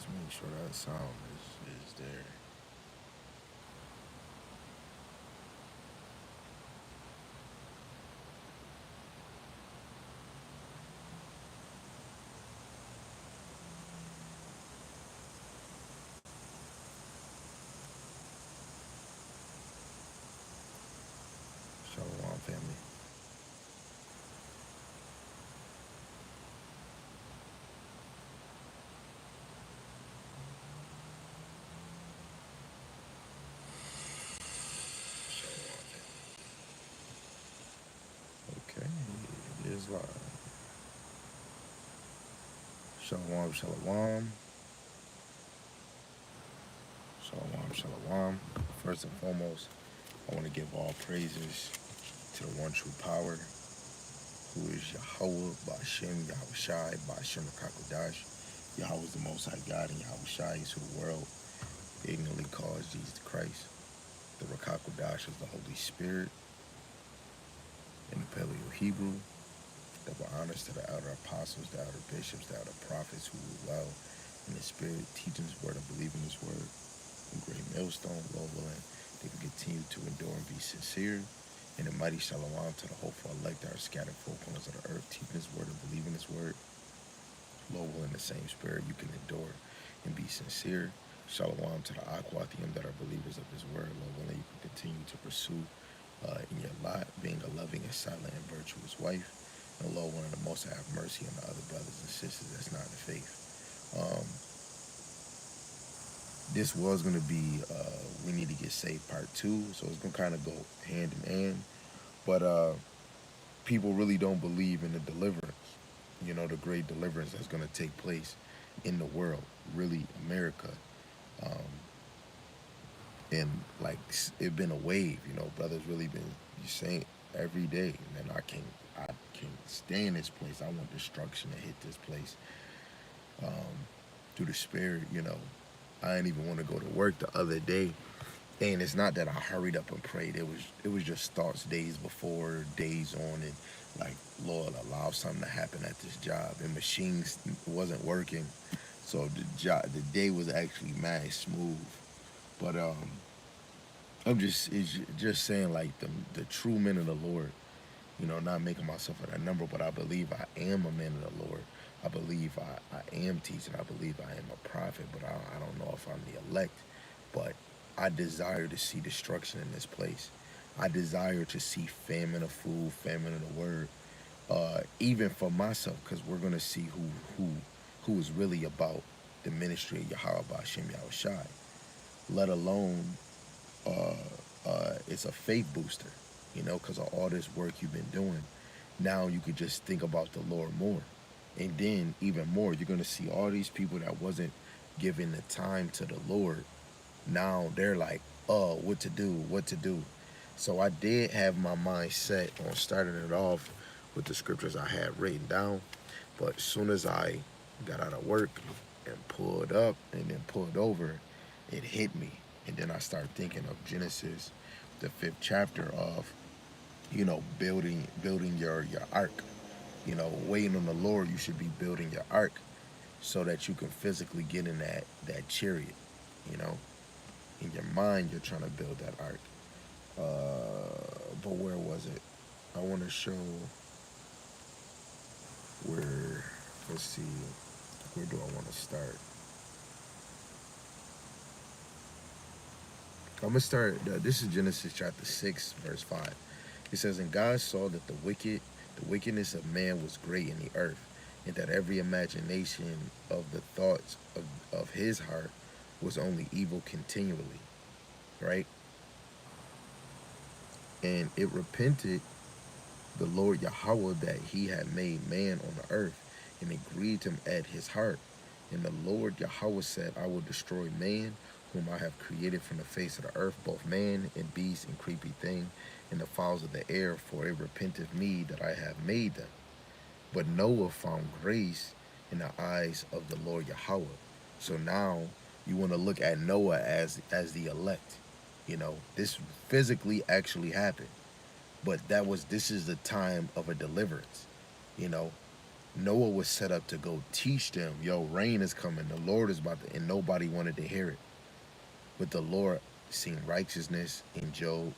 Just make sure that sound is there. Shalom, family. Okay, it is live. Shalom, shalom. Shalom, shalom. First and foremost, I want to give all praises to the one true power, who is Yahweh, Ba'Shem, Yahushai, Ba'Shem Rakakodash. Yahweh is the Most High God, and Yahushai is who the world ignorantly calls Jesus Christ. The Rakakodash is the Holy Spirit in the Paleo Hebrew. Double honors to the elder apostles, the elder bishops, the elder prophets who rule well in the spirit, teaching his word and believing his word. A great millstone, Lord willing, they can continue to endure and be sincere. And the mighty shalom to the hopeful elect that are scattered four corners of the earth, teaching his word and believing his word. Lord willing, the same spirit, you can endure and be sincere. Shalom to the Aquathium that are believers of his word. Lord willing, you can continue to pursue in your lot, being a loving and silent and virtuous wife. And Lord willing, the Most High have mercy on the other brothers and sisters that's not in the faith. Um, this was going to be We Need to Get Saved Part 2, so it's going to kind of go hand in hand. But people really don't believe in the deliverance, the great deliverance that's going to take place in the world, really America. Um, and like it been a wave, brothers really been saying every day, man, I can't stay in this place. I want destruction to hit this place. Through the spirit, I didn't even want to go to work the other day. And it's not that I hurried up and prayed. It was just thoughts days before, days on, and like, Lord, allow something to happen at this job. And machines wasn't working, so the day was actually mad smooth. But it's just saying, like, the true men of the Lord, not making myself a number, but I believe I am a man of the Lord. I believe I am teaching. I believe I am a prophet, but I don't know if I'm the elect. But I desire to see destruction in this place. I desire to see famine of food, famine of the word, even for myself, because we're gonna see who is really about the ministry of Yahweh Ba'Shem Yahushai. Let alone it's a faith booster, because of all this work you've been doing. Now you could just think about the Lord more. And then even more, you're going to see all these people that wasn't giving the time to the Lord. Now they're like, oh, what to do, what to do. So I did have my mind set on starting it off with the scriptures I had written down. But as soon as I got out of work and pulled up and then pulled over, it hit me. And then I started thinking of Genesis, the 5th chapter of, building your ark. Waiting on the Lord, you should be building your ark so that you can physically get in that chariot. You know, in your mind, you're trying to build that ark. But where was it? I want to show where. Let's see. Where do I want to start? I'm gonna start. This is Genesis chapter 6, verse 5. It says, "And God saw that the wickedness of man was great in the earth, and that every imagination of the thoughts of his heart was only evil continually." Right? And it repented the Lord Yahweh that he had made man on the earth, and it grieved him at his heart. And the Lord Yahweh said, I will destroy man, whom I have created from the face of the earth, both man and beast and creepy thing, and the fowls of the air, for it repenteth me that I have made them. But Noah found grace in the eyes of the Lord Yahweh. So now you want to look at Noah as the elect. This physically actually happened. But this is the time of a deliverance, you know. Noah was set up to go teach them, yo, rain is coming. The Lord is about to, and nobody wanted to hear it. But the Lord seen righteousness in Job,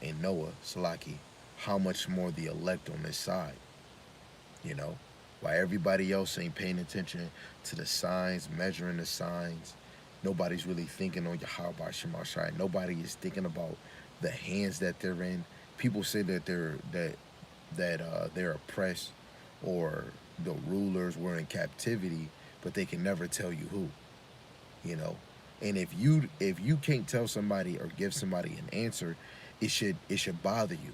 in Noah, Salaki. How much more the elect on this side, you know? While everybody else ain't paying attention to the signs, measuring the signs, nobody's really thinking on Yahweh Shemashai. Nobody is thinking about the hands that they're in. People say that they're oppressed or the rulers were in captivity, but they can never tell you who, you know. And if you can't tell somebody or give somebody an answer, it should bother you,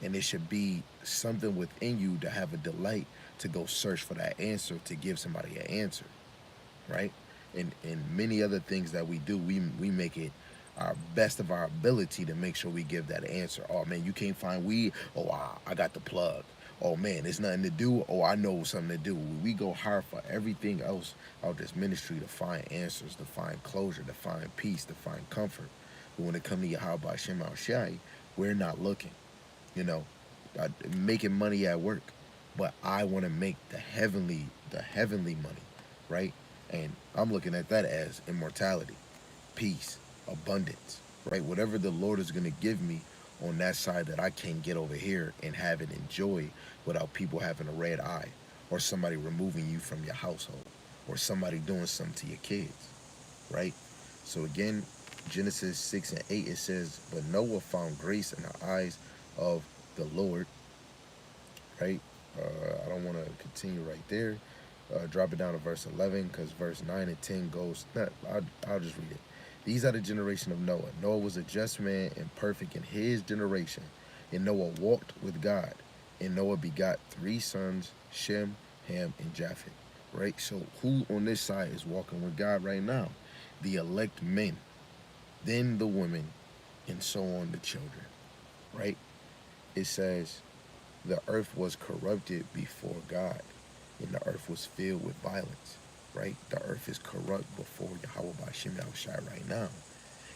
and it should be something within you to have a delight to go search for that answer to give somebody an answer, right? And many other things that we do, we make it our best of our ability to make sure we give that answer. Oh man, you can't find weed. Oh, I got the plug. Oh man, there's nothing to do. Oh, I know something to do. We go hard for everything else out this ministry to find answers, to find closure, to find peace, to find comfort. But when it comes to Yahweh Shem Al Shai, we're not looking. You know, making money at work, but I want to make the heavenly money, right? And I'm looking at that as immortality, peace, abundance, right? Whatever the Lord is going to give me on that side that I can't get over here and have it enjoy without people having a red eye or somebody removing you from your household or somebody doing something to your kids, right? So again, Genesis 6 and 8, it says, but Noah found grace in the eyes of the Lord, right? I don't want to continue right there. Drop it down to verse 11 because verse 9 and 10 goes, I'll just read it. These are the generation of Noah. Noah was a just man and perfect in his generation. And Noah walked with God. And Noah begot three sons, Shem, Ham, and Japheth. Right? So who on this side is walking with God right now? The elect men, then the women, and so on the children. Right? It says, the earth was corrupted before God, and the earth was filled with violence. Right? The earth is corrupt before Yahweh Bashim Yahushai right now.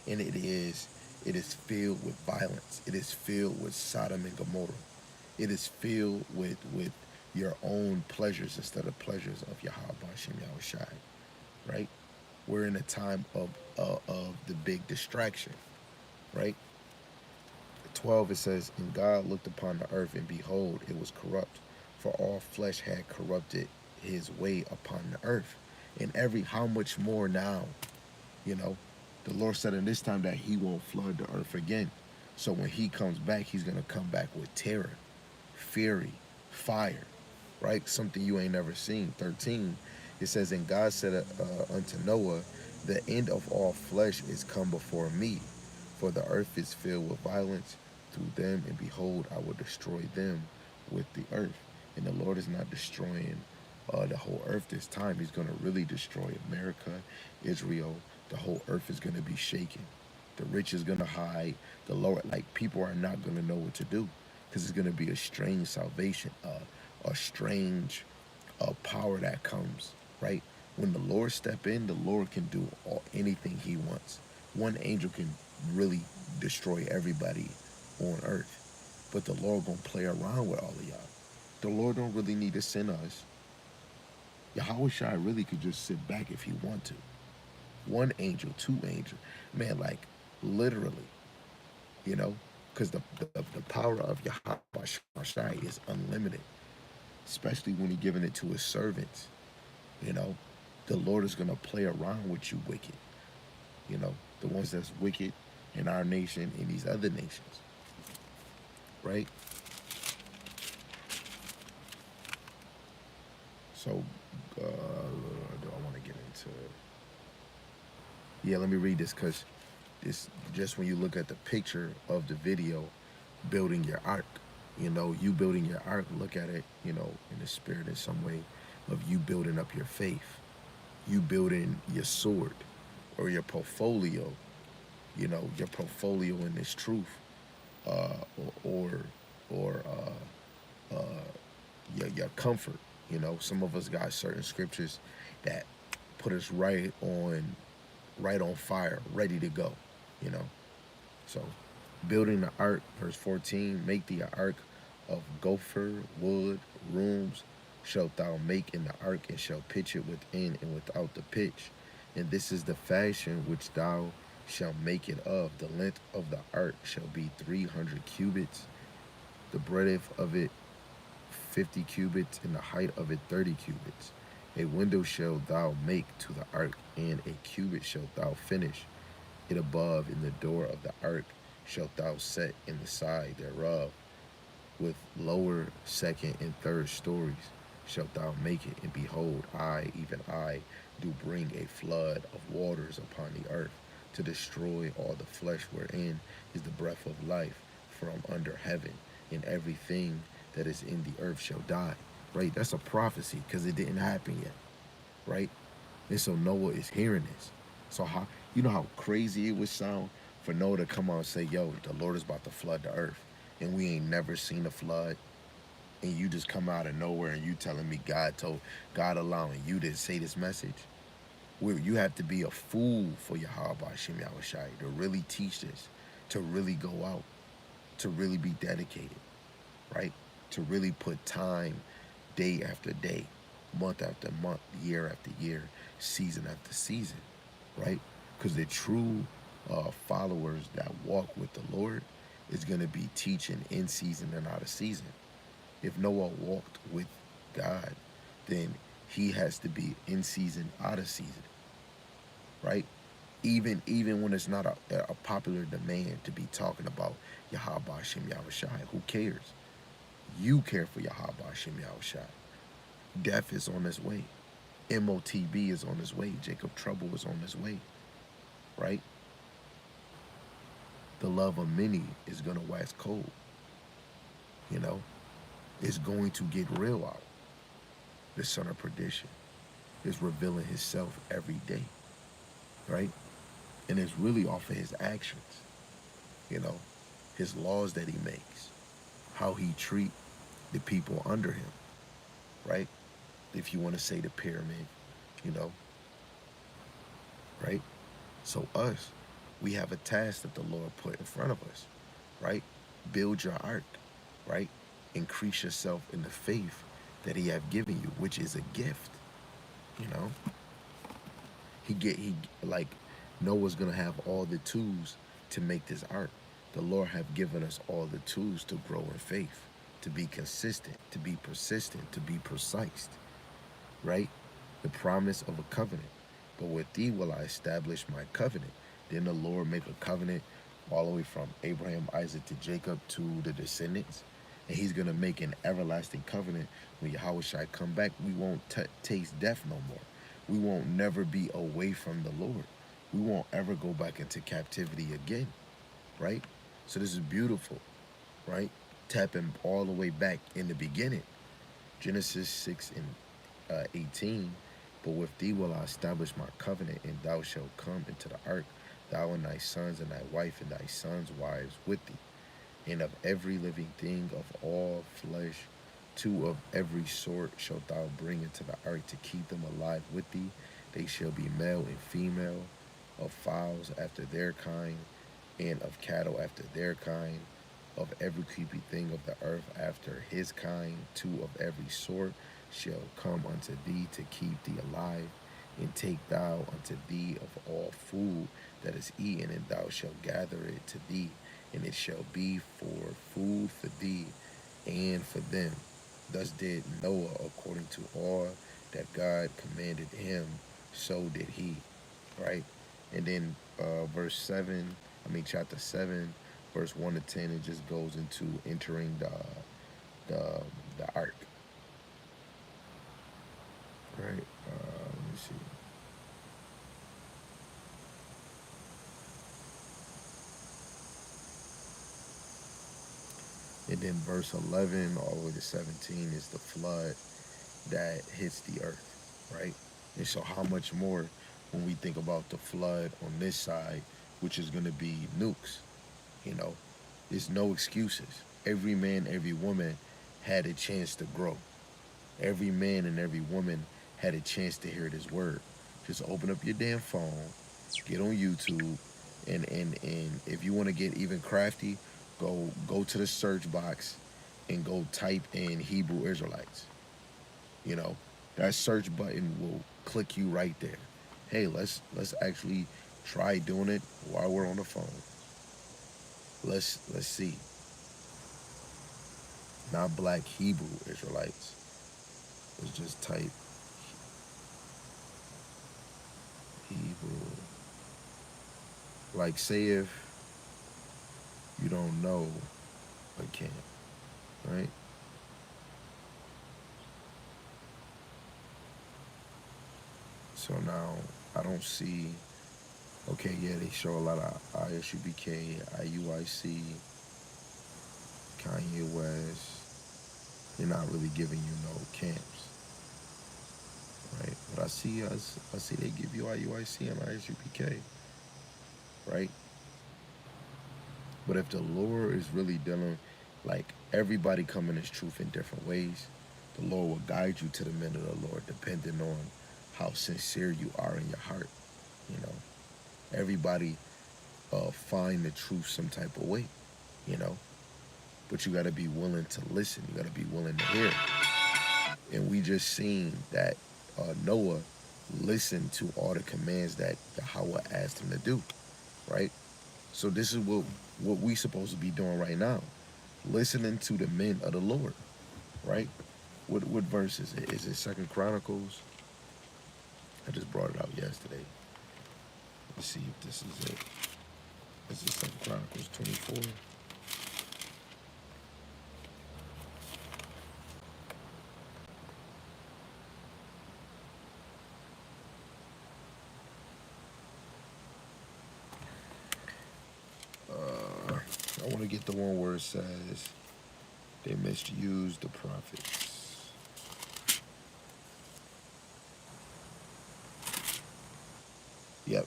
And it is filled with violence. It is filled with Sodom and Gomorrah. It is filled with your own pleasures instead of pleasures of Yahweh Bashim Yahushai. Right? We're in a time of the big distraction. Right? 12, it says, and God looked upon the earth, and behold, it was corrupt, for all flesh had corrupted his way upon the earth. And how much more now, you know, the Lord said in this time that he won't flood the earth again. So when he comes back, he's going to come back with terror, fury, fire, right? Something you ain't never seen. 13, it says, and God said unto Noah, the end of all flesh is come before me, for the earth is filled with violence through them, and behold, I will destroy them with the earth. And the Lord is not destroying the whole earth this time. He's going to really destroy America, Israel. The whole earth is going to be shaken. The rich is going to hide. The lower, like, people are not going to know what to do because it's going to be a strange salvation, a strange power that comes, right? When the Lord step in, the Lord can do anything he wants. One angel can really destroy everybody on earth, but the Lord gonna play around with all of y'all. The Lord don't really need to send us. Yahweh Shai really could just sit back if he want to. One angel, two angels, man, like literally, you know, because the power of Yahweh Shai is unlimited, especially when he giving it to his servants. You know, the Lord is gonna play around with you, wicked. You know, the ones that's wicked in our nation and these other nations, right? So, do I want to get into? Yeah, let me read this because this just when you look at the picture of the video, building your ark. You know, you building your ark. Look at it, you know, in the spirit in some way of you building up your faith, you building your sword or your portfolio. You know, your portfolio in this truth, uh, or your comfort. You know, some of us got certain scriptures that put us right on fire, ready to go. You know, so building the ark, verse 14, make the ark of gopher wood, rooms, shalt thou make in the ark, and shalt pitch it within and without the pitch. And this is the fashion which thou shalt make it of. The length of the ark shall be 300 cubits, the breadth of it 50 cubits, and the height of it 30 cubits. A window shalt thou make to the ark, and a cubit shalt thou finish it above. In the door of the ark shalt thou set in the side thereof. With lower, second, and third stories shalt thou make it. And behold, I, even I, do bring a flood of waters upon the earth, to destroy all the flesh wherein is the breath of life from under heaven, and everything that is in the earth shall die. Right? That's a prophecy, because it didn't happen yet. Right? And so Noah is hearing this. So how, you know how crazy it would sound for Noah to come out and say, yo, the Lord is about to flood the earth, and we ain't never seen a flood, and you just come out of nowhere and you telling me God allowing you to say this message? Where you have to be a fool for Yahweh Shem Yahushai to really teach this, to really go out, to really be dedicated, right? To really put time, day after day, month after month, year after year, season after season, right? Because the true followers that walk with the Lord is going to be teaching in season and out of season. If Noah walked with God, then he has to be in season, out of season, right? Even when it's not a popular demand to be talking about Yahweh Shem Yahushai, who cares? You care for Yahweh Shem Yahushai. Death is on its way. MOTB is on its way. Jacob Trouble is on its way, right? The love of many is going to wax cold, you know? It's going to get real out. The son of perdition is revealing himself every day, right? And it's really off of his actions, you know, his laws that he makes, how he treat the people under him, right? If you want to say the pyramid, you know, right? So us, we have a task that the Lord put in front of us, right? Build your ark, right? Increase yourself in the faith that he have given you, which is a gift, you know? He like Noah's gonna have all the tools to make this ark. The Lord have given us all the tools to grow in faith, to be consistent, to be persistent, to be precise, right? The promise of a covenant. But with thee will I establish my covenant. Then the Lord make a covenant all the way from Abraham, Isaac to Jacob to the descendants. And he's going to make an everlasting covenant. When Yahweh shall come back, we won't taste death no more. We won't never be away from the Lord. We won't ever go back into captivity again, right? So this is beautiful, right? Tapping all the way back in the beginning. Genesis 6 and 18. But with thee will I establish my covenant, and thou shalt come into the ark, thou and thy sons and thy wife and thy sons' wives with thee. And of every living thing of all flesh, 2 of every sort shalt thou bring into the ark to keep them alive with thee. They shall be male and female, of fowls after their kind, and of cattle after their kind, of every creepy thing of the earth after his kind. 2 of every sort shall come unto thee to keep thee alive. And take thou unto thee of all food that is eaten, and thou shalt gather it to thee, and it shall be for food for thee and for them. Thus did Noah according to all that God commanded him, so did he, right? And then chapter 7, verse 1 to 10, it just goes into entering the ark. Right? Let me see. And then verse 11 all the way to 17 is the flood that hits the earth, right? And so how much more when we think about the flood on this side, which is going to be nukes, you know, there's no excuses. Every man, every woman had a chance to grow. Every man and every woman had a chance to hear this word. Just open up your damn phone, get on YouTube, and if you want to get even crafty, go to the search box and go type in Hebrew Israelites. You know, that search button will click you right there. Hey, let's actually try doing it while we're on the phone. Let's see. Not black Hebrew Israelites. Let's just type Hebrew. Like say if you don't know a camp, right? So now I don't see. Okay, yeah, they show a lot of ISUBK, IUIC, Kanye West. They're not really giving you no camps, right? But I see they give you IUIC and ISUBK, right? But if the Lord is really dealing, like everybody coming as truth in different ways, the Lord will guide you to the men of the Lord, depending on how sincere you are in your heart. You know, everybody find the truth some type of way. You know, but you got to be willing to listen. You got to be willing to hear. And we just seen that Noah listened to all the commands that Yahweh asked him to do, right? So this is what we supposed to be doing right now, listening to the men of the Lord, right? What verse is it? Is it Second Chronicles? I just brought it out yesterday. Let's see if this is it. This is Second Chronicles 24. I want to get the one where it says they misused the prophets. Yep.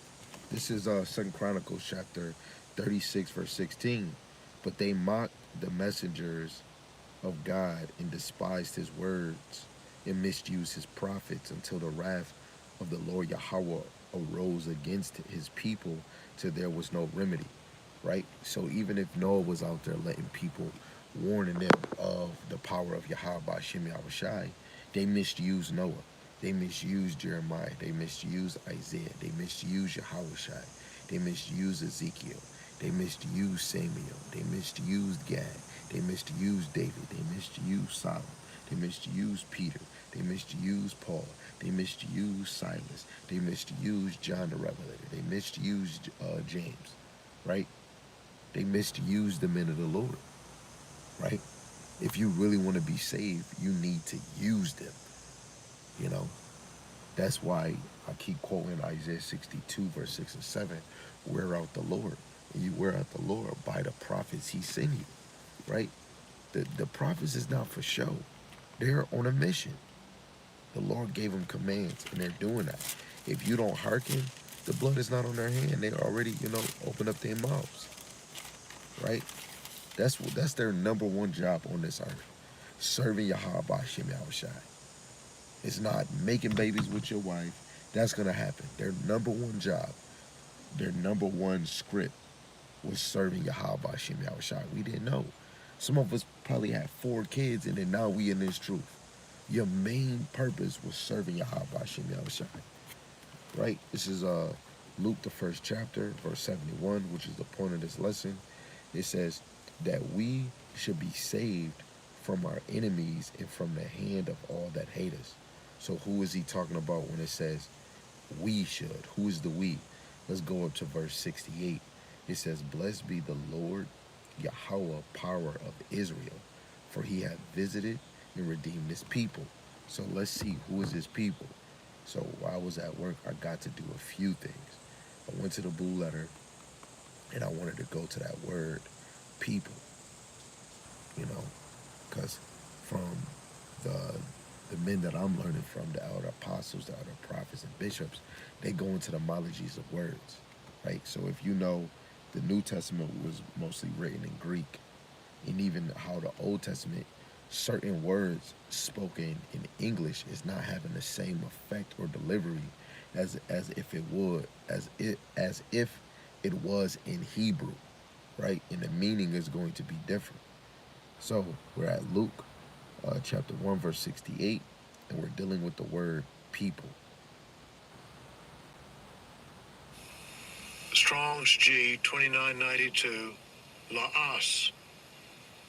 This is Second Chronicles chapter 36, verse 16. But they mocked the messengers of God and despised his words and misused his prophets until the wrath of the Lord Yahweh arose against his people till there was no remedy. Right? So even if Noah was out there letting people, warning them of the power of Yahweh Ba'Shem Yahushai, they misused Noah. They misused Jeremiah. They misused Isaiah. They misused Yahushai. They misused Ezekiel. They misused Samuel. They misused Gad. They misused David. They misused Solomon. They misused Peter. They misused Paul. They misused Silas. They misused John the Revelator. They misused James, right? They misused the men of the Lord, right? If you really want to be saved, you need to use them, you know? That's why I keep quoting Isaiah 62, verse 6 and 7, wear out the Lord. And you wear out the Lord by the prophets he sent you, right? The prophets is not for show. They're on a mission. The Lord gave them commands, and they're doing that. If you don't hearken, the blood is not on their hand. They already, open up their mouths, right? That's their number one job on this earth. Serving Yahweh Ba'Shem Yahushai. It's not making babies with your wife. That's gonna happen. Their number one job, their number one script was serving Yahweh Ba'Shem Yahushai. We didn't know. Some of us probably had 4 kids and then now we in this truth. Your main purpose was serving Yahweh Ba'Shem Yahushai. Right? This is Luke the first chapter, verse 71, which is the point of this lesson. It says that we should be saved from our enemies and from the hand of all that hate us. So who is he talking about when it says we should? Who is the we? Let's go up to verse 68. It says, blessed be the Lord Yahweh, power of Israel, for he hath visited and redeemed his people. So let's see, who is his people? So while I was at work, I got to do a few things. I went to the blue letter and I wanted to go to that word people, because from the men that I'm learning from, the elder apostles, the elder prophets and bishops, they go into the etymologies of words, right? So if you know, the New Testament was mostly written in Greek, and even how the Old Testament, certain words spoken in English is not having the same effect or delivery as if it would, as if it was in Hebrew, right? And the meaning is going to be different. So we're at Luke chapter 1, verse 68. and we're dealing with the word people. Strong's G 2992. La'as.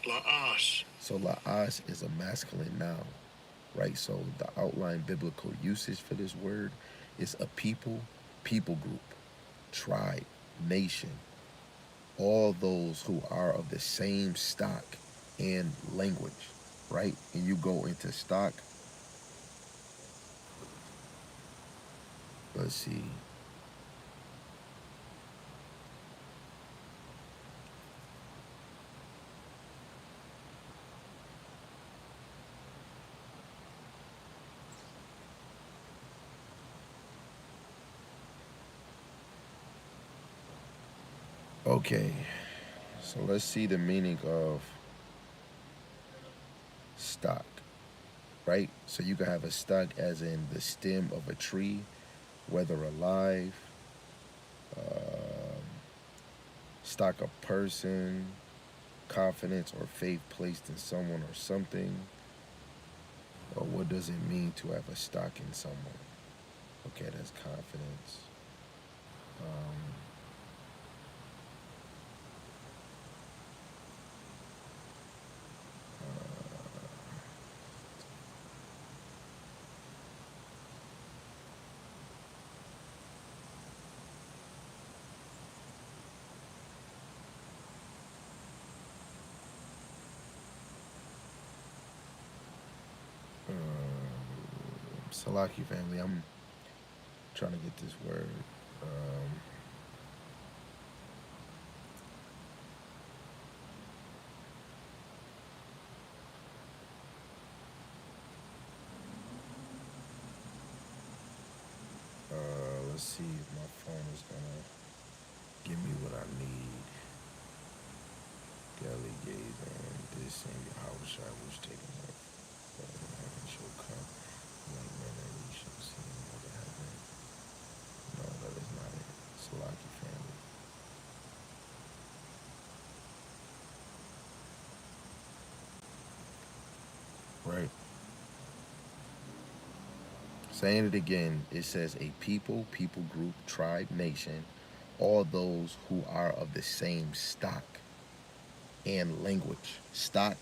La'as. So la'as is a masculine noun, right? So the outline biblical usage for this word is a people, people group, tribe, nation, all those who are of the same stock and language, right? And you go into stock, let's see. Okay, so let's see the meaning of stock, right? So you can have a stock as in the stem of a tree, whether alive, um, stock a person, confidence or faith placed in someone or something. Or what does it mean to have a stock in someone? Okay, that's confidence. Um, Salaki family, I'm trying to get this word. Um, let's see if my phone is gonna give me what I need. Galley gazing, this and Yahweh Shai was taken up. Heaven shall come. Like man that we shall see another heaven. No, that is not it. Salaki family. Right. Saying it again, it says a people, people group, tribe, nation, all those who are of the same stock and language. Stock,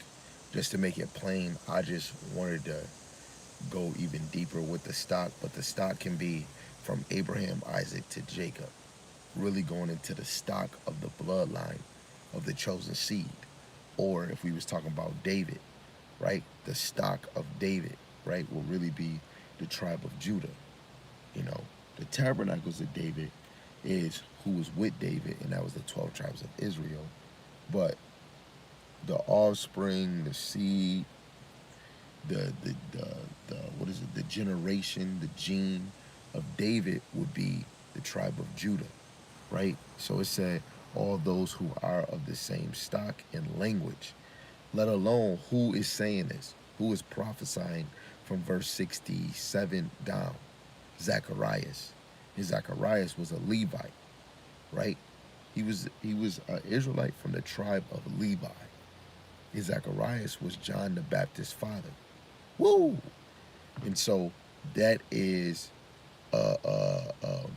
just to make it plain, I just wanted to go even deeper with the stock, but the stock can be from Abraham, Isaac to Jacob, really going into the stock of the bloodline of the chosen seed. Or if we was talking about David, right, the stock of David, right, will really be the tribe of Judah. You know, the tabernacles of David is who was with David, and that was the 12 tribes of Israel. But the offspring, the seed, the what is it? The generation, the gene of David would be the tribe of Judah, right? So it said all those who are of the same stock and language, let alone who is saying this, who is prophesying from verse 67 down. Zacharias. And Zacharias was a Levite, right? He was an Israelite from the tribe of Levi. And Zacharias was John the Baptist's father. Woo! And so that is uh, uh, um,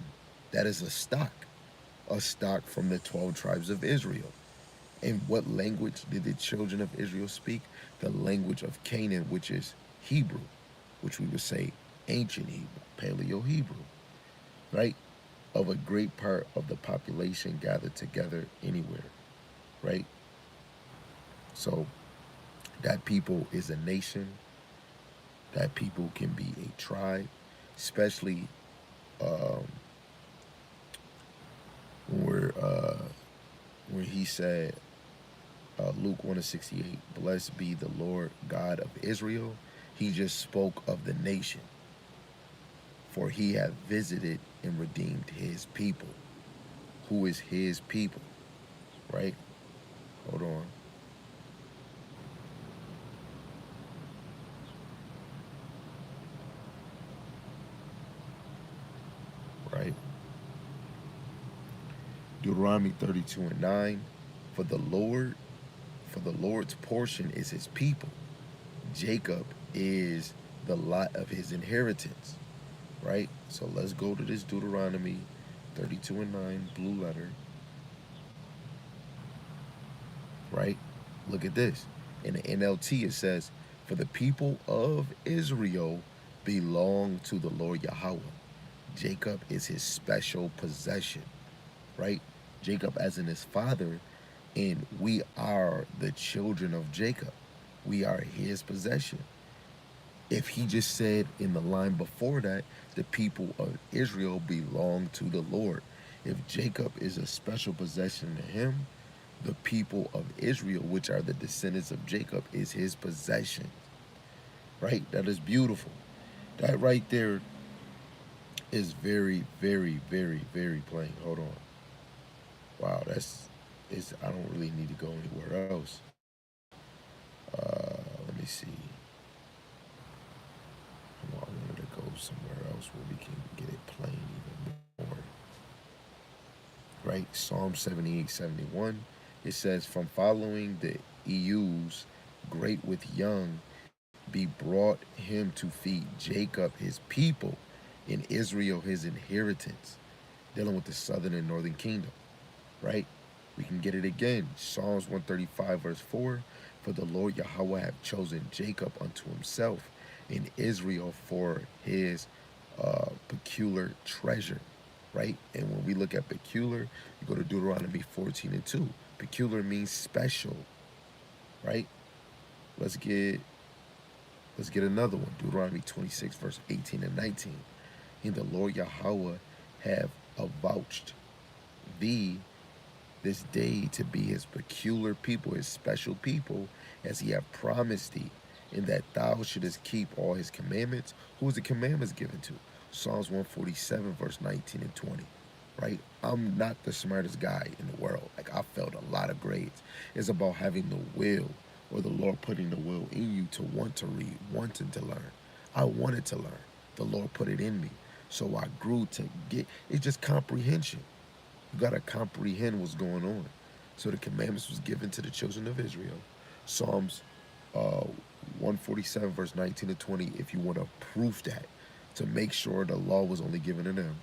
that is a stock from the 12 tribes of Israel. And what language did the children of Israel speak? The language of Canaan, which is Hebrew, which we would say ancient Hebrew, Paleo Hebrew, right? Of a great part of the population gathered together anywhere, right? So that people is a nation, that people can be a tribe, especially um, when when he said, Luke 1:68, blessed be the Lord God of Israel. He just spoke of the nation, for he hath visited and redeemed his people. Who is his people, right? Hold on. Right? Deuteronomy 32:9, for the Lord, for the Lord's portion is his people. Jacob is the lot of his inheritance, right? So let's go to this Deuteronomy 32 and 9, blue letter, right? Look at this. In the NLT, it says, "For the people of Israel belong to the Lord Yahweh. Jacob is his special possession," right? Jacob as in his father, and we are the children of Jacob. We are his possession. If he just said in the line before that, the people of Israel belong to the Lord. If Jacob is a special possession to him, the people of Israel, which are the descendants of Jacob, is his possession. Right? That is beautiful. That right there is very, very, very, very plain. Hold on. Wow, that's is I don't really need to go anywhere else. Let me see. I wanted to go somewhere else where we can get it plain even more. Right? Psalm 78:71. It says, "From following the ewes, great with young, be brought him to feed Jacob his people, and Israel his inheritance," dealing with the southern and northern kingdom, right? We can get it again. Psalms 135, verse 4. "For the Lord Yahweh hath chosen Jacob unto himself, and Israel for his peculiar treasure," right? And when we look at peculiar, you go to Deuteronomy 14 and 2. Peculiar means special, right? Let's get let's get another one. Deuteronomy 26, verse 18 and 19. "And the Lord Yahweh have avouched thee this day to be his peculiar people, his special people, as he hath promised thee, in that thou shouldest keep all his commandments." Who is the commandments given to? Psalms 147, verse 19 and 20. Right? I'm not the smartest guy in the world. Like, I failed a lot of grades. It's about having the will, or the Lord putting the will in you to want to read, wanting to learn. I wanted to learn. The Lord put it in me. So I grew to get, it's just comprehension. You got to comprehend what's going on. So the commandments was given to the children of Israel. Psalms 147, verse 19 to 20, if you want to proof that, to make sure the law was only given to them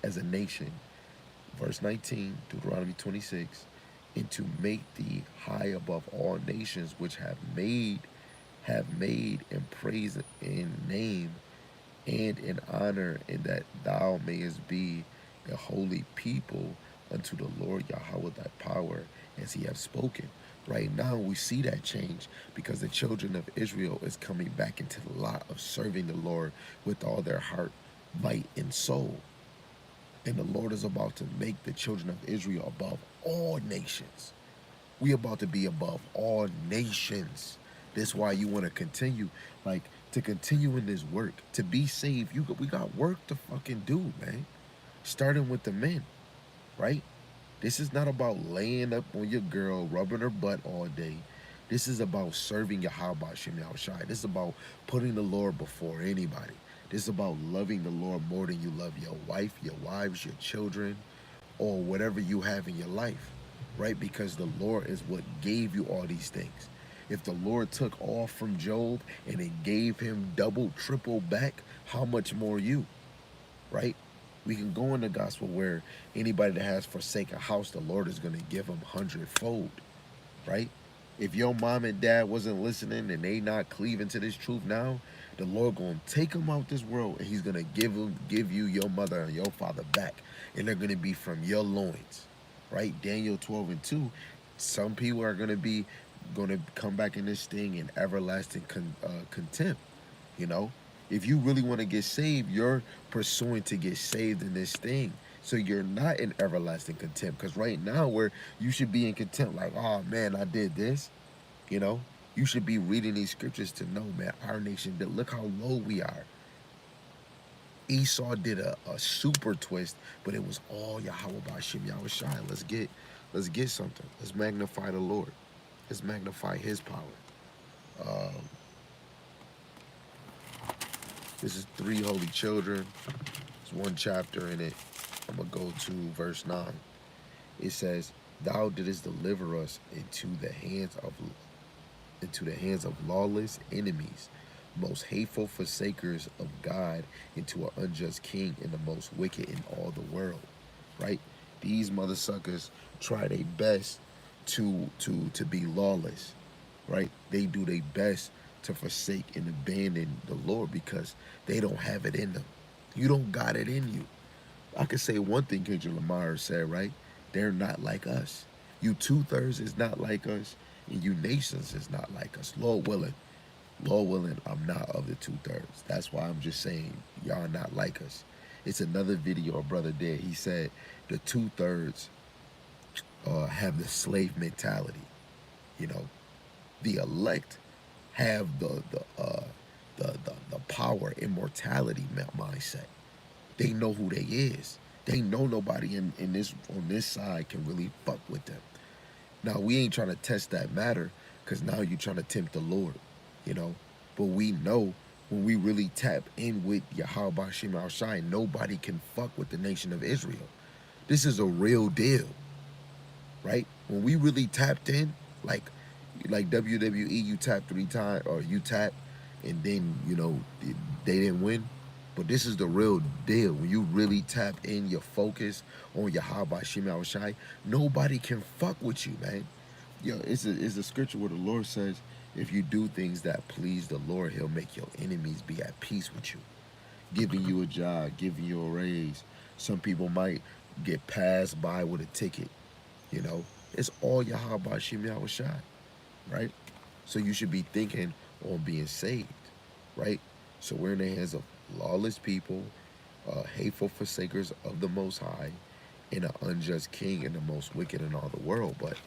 as a nation. Verse 19, Deuteronomy 26, "And to make thee high above all nations which have made and praise in name and in honor, and that thou mayest be a holy people unto the Lord Yahweh thy power, as he hath spoken." Right now we see that change because the children of Israel is coming back into the lot of serving the Lord with all their heart, might, and soul. And the Lord is about to make the children of Israel above all nations. We about to be above all nations. That's why you want to continue, like, to continue in this work. To be saved, we got work to fucking do, man. Starting with the men, right? This is not about laying up on your girl, rubbing her butt all day. This is about serving Yahweh Shem Yahushai. This is about putting the Lord before anybody. This is about loving the Lord more than you love your wife, your wives, your children, or whatever you have in your life, right? Because the Lord is what gave you all these things. If the Lord took off from Job and it gave him double, triple back, how much more you, right? We can go in the gospel where anybody that has forsaken a house, the Lord is going to give them hundredfold, right? If your mom and dad wasn't listening and they not cleaving to this truth now, the Lord gonna take them out this world and He's gonna give you your mother and your father back, and they're gonna be from your loins, right? Daniel 12 and 2. Some people are gonna come back in this thing in everlasting contempt. You know, if you really want to get saved, you're pursuing to get saved in this thing. So you're not in everlasting contempt. Because right now, where you should be in contempt, like, oh man, I did this. You know, you should be reading these scriptures to know, man, our nation, that look how low we are. Esau did a super twist, but it was all Yahweh Bashim Yahweh Shai. Let's get something. Let's magnify the Lord. Let's magnify His power. Um, this is three holy children. There's one chapter in it. I'm gonna go to verse 9. It says, "Thou didst deliver us into the hands of lawless enemies, most hateful forsakers of God into an unjust king and the most wicked in all the world, right? These mother suckers try their best to be lawless, right? They do their best to forsake and abandon the Lord because they don't have it in them. You don't got it in you. I could say one thing Kendrick Lamar said, right? They're not like us. You two-thirds is not like us, and you nations is not like us. Lord willing, I'm not of the two-thirds. That's why I'm just saying y'all not like us. It's another video a brother did. He said the two-thirds have the slave mentality. You know, the elect have the power, immortality mindset. They know who they is. They know nobody in this on this side can really fuck with them. Now we ain't trying to test that matter, cause now you trying to tempt the Lord, you know. But we know when we really tap in with Yahweh Shem Al Shai, nobody can fuck with the nation of Israel. This is a real deal, right? When we really tapped in, like WWE, you tap 3 times or you tap, and then they didn't win. But this is the real deal. When you really tap in your focus on Yahweh Shem Al Shai, nobody can fuck with you, man. It's a scripture where the Lord says, if you do things that please the Lord, He'll make your enemies be at peace with you. Giving you a job, giving you a raise. Some people might get passed by with a ticket. You know, it's all Yahweh Shem Al Shai, right? So you should be thinking on being saved, right? So we're in the hands of lawless people, hateful forsakers of the Most High, and an unjust king and the most wicked in all the world. But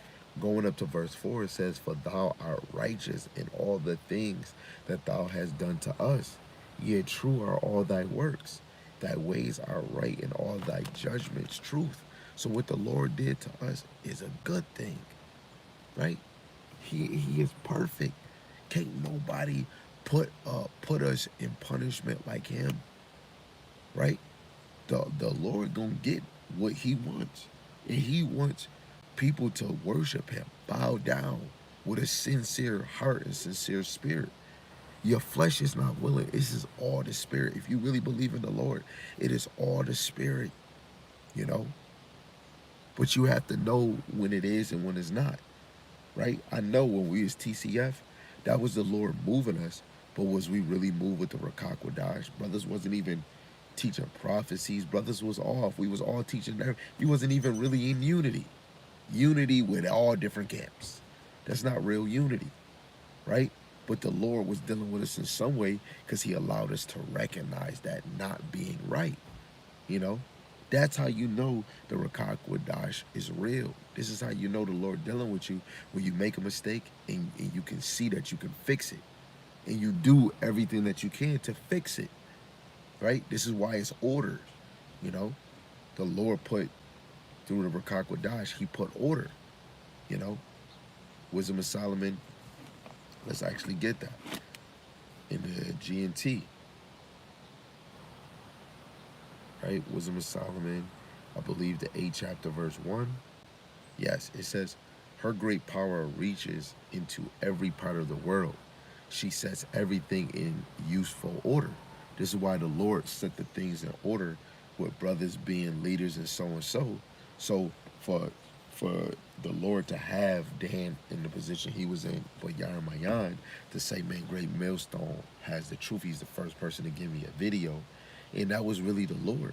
going up to verse 4, it says, for thou art righteous in all the things that thou hast done to us. Yet true are all thy works. Thy ways are right in all thy judgments truth. So what the Lord did to us is a good thing, right? He is perfect. Can't nobody put us in punishment like him, right? The Lord gonna get what he wants, and he wants people to worship him, bow down with a sincere heart and sincere spirit. Your flesh is not willing. This is all the spirit. If you really believe in the Lord, it is all the spirit, you know. But you have to know when it is and when it's not, right? I know when we was TCF, that was the Lord moving us, but was we really moved with the Rakak Wadash? Brothers wasn't even teaching prophecies. Brothers was off. We was all teaching there. You wasn't even really in unity. Unity with all different camps. That's not real unity, right? But the Lord was dealing with us in some way because he allowed us to recognize that not being right, you know? That's how you know the Rakak Wadash is real. This is how you know the Lord dealing with you when you make a mistake and you can see that you can fix it. And you do everything that you can to fix it, right? This is why it's ordered, you know? The Lord put, through the Rakak Wadash, he put order, you know? Wisdom of Solomon, let's actually get that in the G&T. Right? Wisdom of Solomon, I believe the 8th chapter, verse 1. Yes, it says, her great power reaches into every part of the world. She sets everything in useful order. This is why the Lord set the things in order with brothers being leaders and so and so. So for the Lord to have Dan in the position he was in, for Yaramayan to say, man, Great Millstone has the truth. He's the first person to give me a video. And that was really the Lord,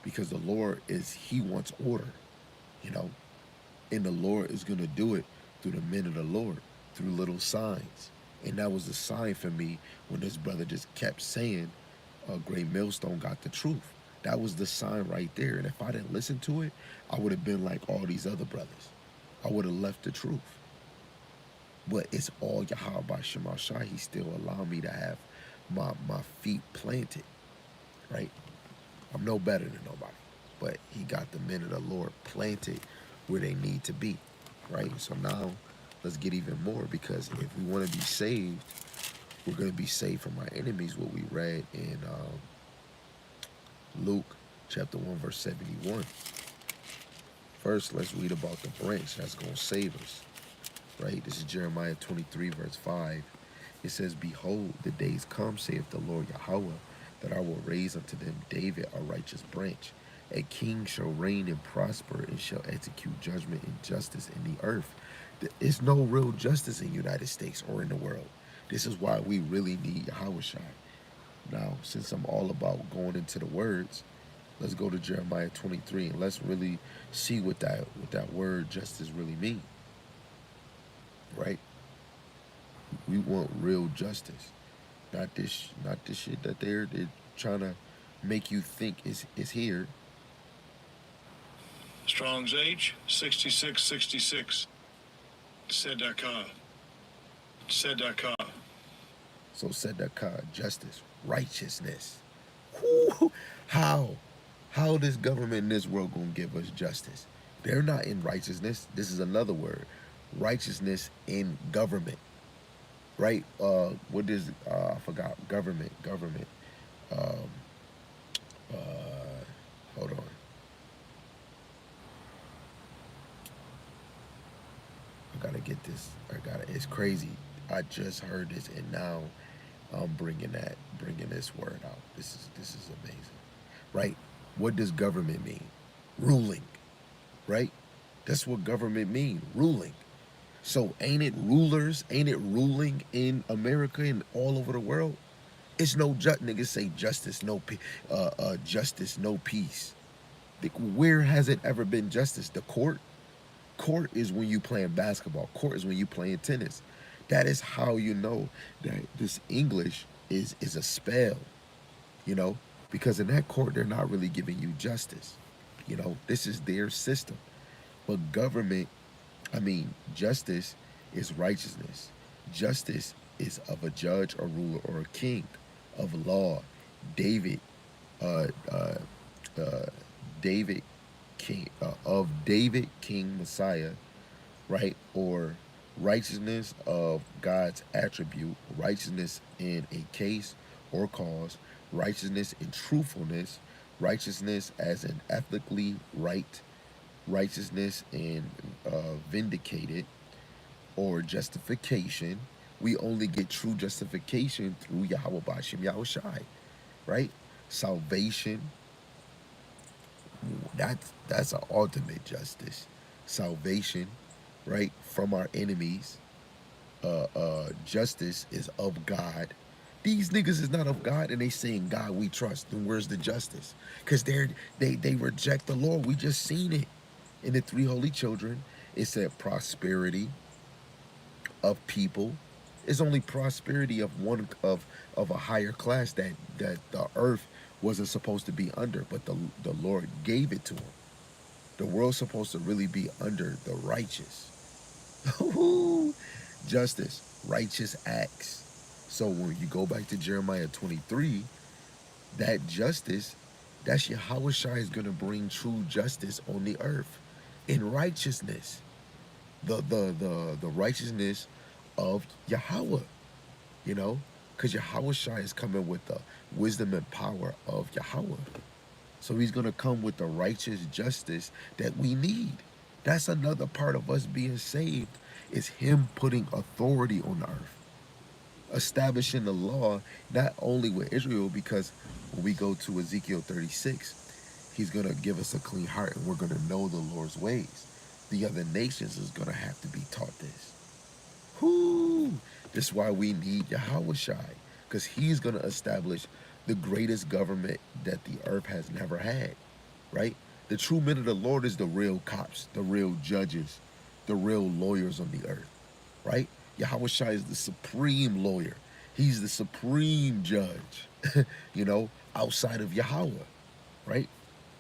because the Lord he wants order, you know, and the Lord is going to do it through the men of the Lord, through little signs. And that was the sign for me when this brother just kept saying, Great Millstone got the truth. That was the sign right there. And if I didn't listen to it, I would have been like all these other brothers. I would have left the truth. But it's all Yahweh Shema Shai. He still allowed me to have my feet planted, right? I'm no better than nobody, but he got the men of the Lord planted where they need to be, right? So now let's get even more, because if we want to be saved, we're going to be saved from our enemies, what we read in Luke chapter 1, verse 71. First, let's read about the branch that's going to save us, right? This is Jeremiah 23, verse 5. It says, "Behold, the days come, saith the Lord Yahweh, that I will raise unto them David a righteous branch. A king shall reign and prosper, and shall execute judgment and justice in the earth." There's no real justice in the United States or in the world. This is why we really need Yahweh Shai. Now, since I'm all about going into the words, let's go to Jeremiah 23 and let's really see what that word justice really mean, right? We want real justice, not this shit that they're trying to make you think is here. Strong's H, 6666. Tzedakah. Tzedakah. So tzedakah, justice, righteousness. Whew, how? How this government in this world gonna give us justice? They're not in righteousness. This is another word. Righteousness in government. Right? What is I forgot. Government. Um hold on. I gotta get this. It's crazy. I just heard this and now I'm bringing this word out. This is amazing. Right? What does government mean? Ruling, right? That's what government mean, ruling. So ain't it rulers? Ain't it ruling in America and all over the world? It's no niggas say justice, justice, no peace. Where has it ever been justice? The court? Court is when you playing basketball. Court is when you playing tennis. That is how you know that this English is a spell, you know, because in that court they're not really giving you justice. You know, this is their system. But government, I mean, justice is righteousness. Justice is of a judge, a ruler, or a king, of law. David, uh, uh, uh, David, king of David, King Messiah, right? Or righteousness of God's attribute, righteousness in a case or cause, righteousness in truthfulness, righteousness as an ethically right, righteousness in vindicated, or justification. We only get true justification through Yahweh Bashim Yahweh Shai, right? Salvation, that's an ultimate justice. Salvation, right, from our enemies. Justice is of God. These niggas is not of God, and they saying God we trust. Then where's the justice? Because they reject the Lord. We just seen it in the three holy children. It said prosperity of people. It's only prosperity of one of a higher class that the earth wasn't supposed to be under, but the Lord gave it to them. The world's supposed to really be under the righteous. Justice, righteous acts. So when you go back to Jeremiah 23, that justice, that's Yahweh Shai is going to bring true justice on the earth in righteousness. The righteousness of Yahweh, you know, because Yahweh Shai is coming with the wisdom and power of Yahweh. So he's going to come with the righteous justice that we need. That's another part of us being saved, is him putting authority on the earth, establishing the law, not only with Israel, because when we go to Ezekiel 36, he's going to give us a clean heart and we're going to know the Lord's ways. The other nations is going to have to be taught this. Whoo! This is why we need Yahweh Shai, because he's going to establish the greatest government that the earth has never had, right? The true men of the Lord is the real cops, the real judges, the real lawyers on the earth, right? Yahweh Shai is the supreme lawyer. He's the supreme judge, you know, outside of Yahweh, right?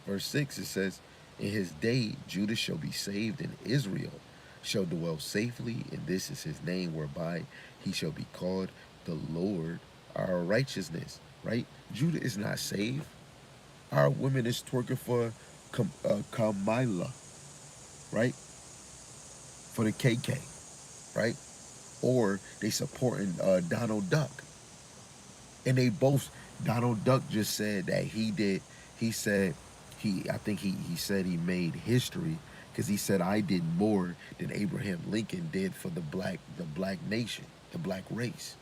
Verse 6, it says, "In his day Judah shall be saved, and Israel shall dwell safely, and this is his name whereby he shall be called the Lord our righteousness." Right? Judah is not saved. Our women is twerking for Kamila, right? For the KK, right? Or they supporting Donald Duck. And they both, Donald Duck just said that he said, I think he said he made history because he said, "I did more than Abraham Lincoln did for the black nation, the black race."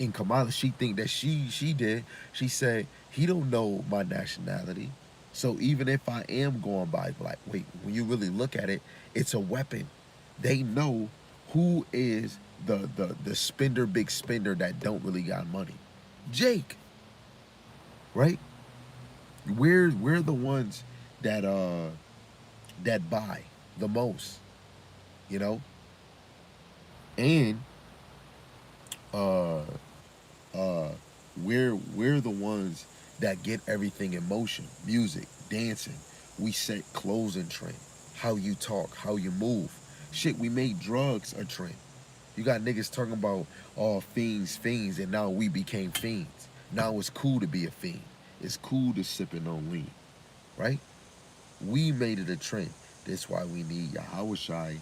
And Kamala, she think that she did. She said he don't know my nationality. So even if I am going by black, wait, when you really look at it, it's a weapon. They know who is the spender, big spender that don't really got money. Jake, right? We're the ones that that buy the most, you know, and uh uh we're the ones that get everything in motion, music, dancing. We set clothes in trend, how you talk, how you move. Shit, we made drugs a trend. You got niggas talking about all fiends, and now we became fiends. Now it's cool to be a fiend. It's cool to sipping on lean, right? We made it a trend. That's why we need Yahweh Shai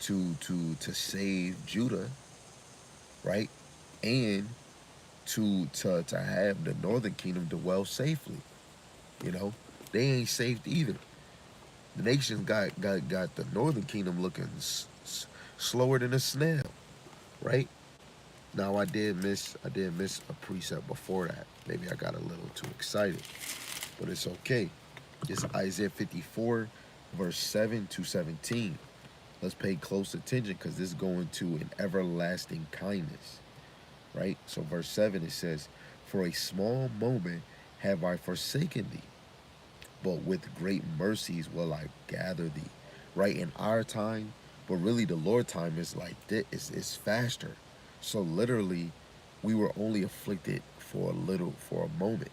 to save Judah, right? And to have the northern kingdom dwell safely. You know, they ain't safe either. The nations got the northern kingdom looking slower than a snail, right? Now I did miss a precept before that. Maybe I got a little too excited, but it's okay. It's Isaiah 54, verse 7 to 17. Let's pay close attention because this is going to an everlasting kindness, right? So verse 7 it says, "For a small moment have I forsaken thee, but with great mercies will I gather thee." Right in our time, but really the Lord time is like this, is faster. So literally, we were only afflicted for a little, for a moment.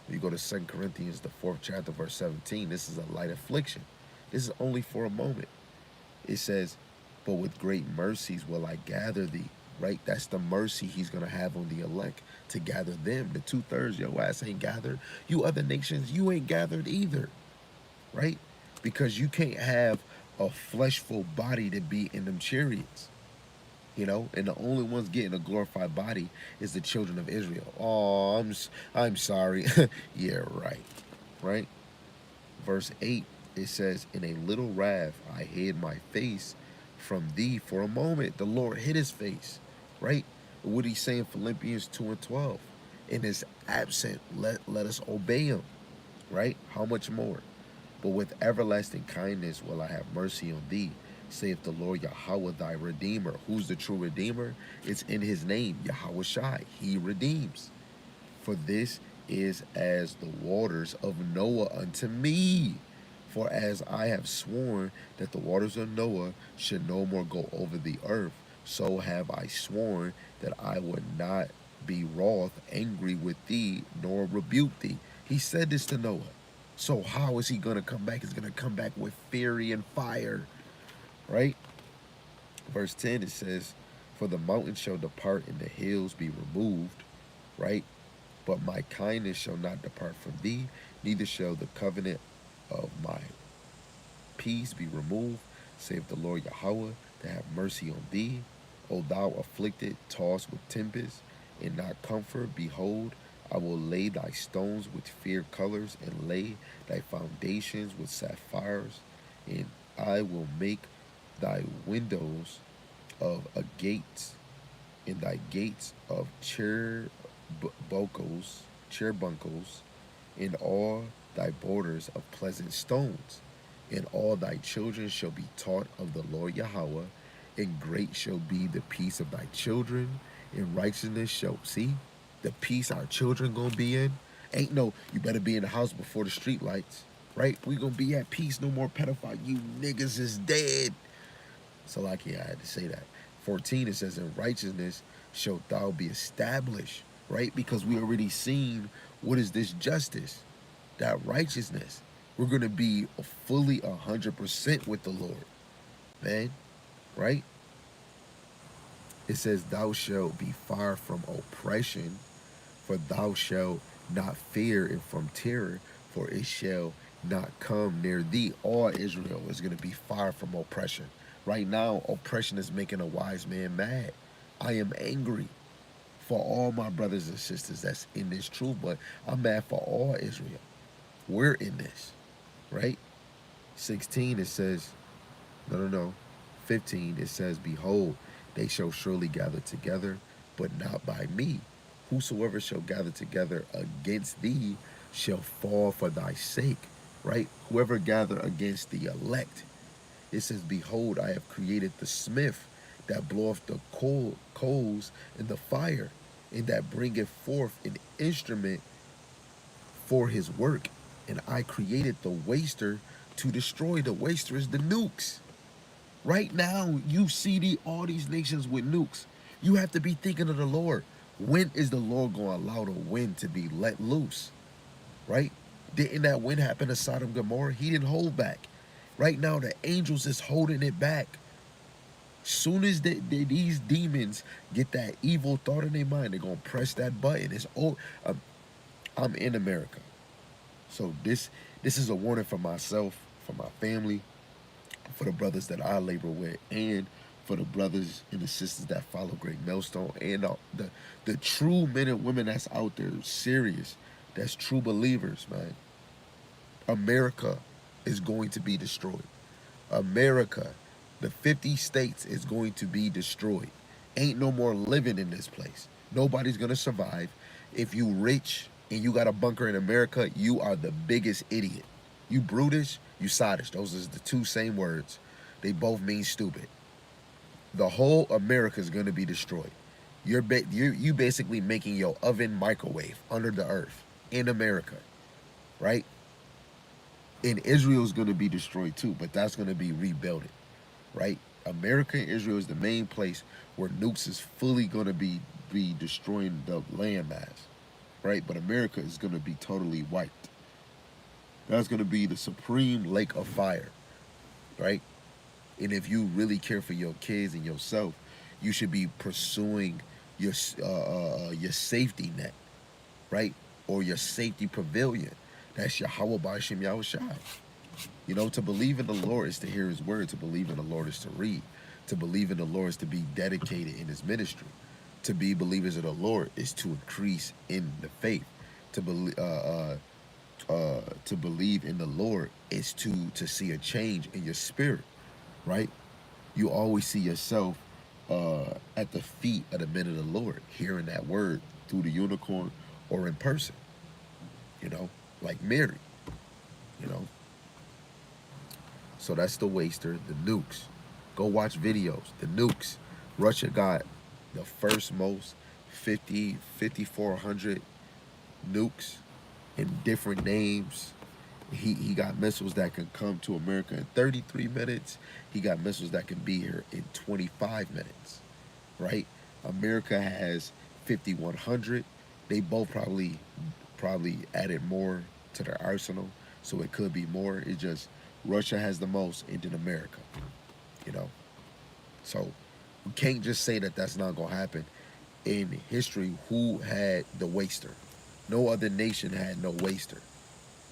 You go to 2 Corinthians, the 4th chapter, verse 17. This is a light affliction. This is only for a moment. It says, "But with great mercies will I gather thee." Right? That's the mercy he's going to have on the elect to gather them. The 2/3, your ass ain't gathered. You other nations, you ain't gathered either. Right? Because you can't have a fleshful body to be in them chariots. You know, and the only ones getting a glorified body is the children of Israel. Oh, I'm sorry. Yeah, right. Right? Verse 8, it says, "In a little wrath I hid my face from thee for a moment." The Lord hid his face, right? What he say in Philippians 2 and 12? In his absent, let us obey him, right? How much more? "But with everlasting kindness will I have mercy on thee, saith the Lord Yahweh thy Redeemer." Who's the true Redeemer? It's in his name, Yahweh Shai. He redeems. "For this is as the waters of Noah unto me. For as I have sworn that the waters of Noah should no more go over the earth, so have I sworn that I would not be wroth, angry with thee, nor rebuke thee." He said this to Noah. So how is he going to come back? He's going to come back with fury and fire, right? Verse 10, it says, "For the mountains shall depart and the hills be removed," right? "But my kindness shall not depart from thee, neither shall the covenant of my peace be removed, saith the Lord Yahweh, to have mercy on thee. O thou afflicted, tossed with tempest, and not comfort, behold, I will lay thy stones with fair colors, and lay thy foundations with sapphires, and I will make thy windows of a gate, and thy gates of cherbunkles, and all thy borders of pleasant stones. And all thy children shall be taught of the Lord Yahweh, and great shall be the peace of thy children, and righteousness shall," see, the peace our children gonna be in. Ain't no, you better be in the house before the street lights, right? We gonna be at peace, no more pedophile. You niggas is dead. So like, yeah, I had to say that. 14, it says, "In righteousness shalt thou be established," right? Because we already seen what is this justice, that righteousness. We're gonna be fully 100% with the Lord, man, right? It says, "Thou shalt be far from oppression, for thou shalt not fear it from terror, for it shall not come near thee." All Israel is going to be far from oppression. Right now, oppression is making a wise man mad. I am angry for all my brothers and sisters that's in this truth, but I'm mad for all Israel. We're in this, right? 16, it says, no. 15, it says, "Behold, they shall surely gather together, but not by me. Whosoever shall gather together against thee shall fall for thy sake, right? Whoever gather against the elect, it says, behold, I have created the smith that bloweth the coals in the fire, and that bringeth forth an instrument for his work. And I created the waster to destroy. The waster is the nukes. Right now, you see all these nations with nukes. You have to be thinking of the Lord. When is the Lord going to allow the wind to be let loose? Right? Didn't that wind happen to Sodom and Gomorrah? He didn't hold back. Right now, the angels is holding it back. Soon as these demons get that evil thought in their mind, they're going to press that button. I'm in America. So this is a warning for myself, for my family, for the brothers that I labor with, and for the brothers and the sisters that follow Great Millstone, and the true men and women that's out there serious, that's true believers, man. America is going to be destroyed. America, the 50 states is going to be destroyed. Ain't no more living in this place. Nobody's gonna survive. If you rich and you got a bunker in America, you are the biggest idiot. You brutish, you sottish. Those are the two same words. They both mean stupid. The whole America is gonna be destroyed. You basically making your oven microwave under the earth in America, right? And Israel's gonna be destroyed too, but that's gonna be rebuilding, right? America and Israel is the main place where nukes is fully gonna be destroying the landmass, right? But America is gonna be totally wiped. That's gonna be the supreme lake of fire, right? And if you really care for your kids and yourself, you should be pursuing your safety net, right? Or your safety pavilion. That's Yahweh Ba'ashem Yahushai. You know, to believe in the Lord is to hear his word. To believe in the Lord is to read. To believe in the Lord is to be dedicated in his ministry. To be believers of the Lord is to increase in the faith. To believe in the Lord is to see a change in your spirit, right? You always see yourself at the feet of the men of the Lord, hearing that word through the unicorn or in person, you know, like Mary, you know. So that's the waster, the nukes. Go watch videos. The nukes. Russia got the first most 5,400 nukes in different names. He got missiles that can come to America in 33 minutes. He got missiles that can be here in 25 minutes, right? America has 5,100. They both probably added more to their arsenal, so it could be more. It's just Russia has the most, and then America, you know. So we can't just say that that's not gonna happen. In history, who had the waster? No other nation had no waster.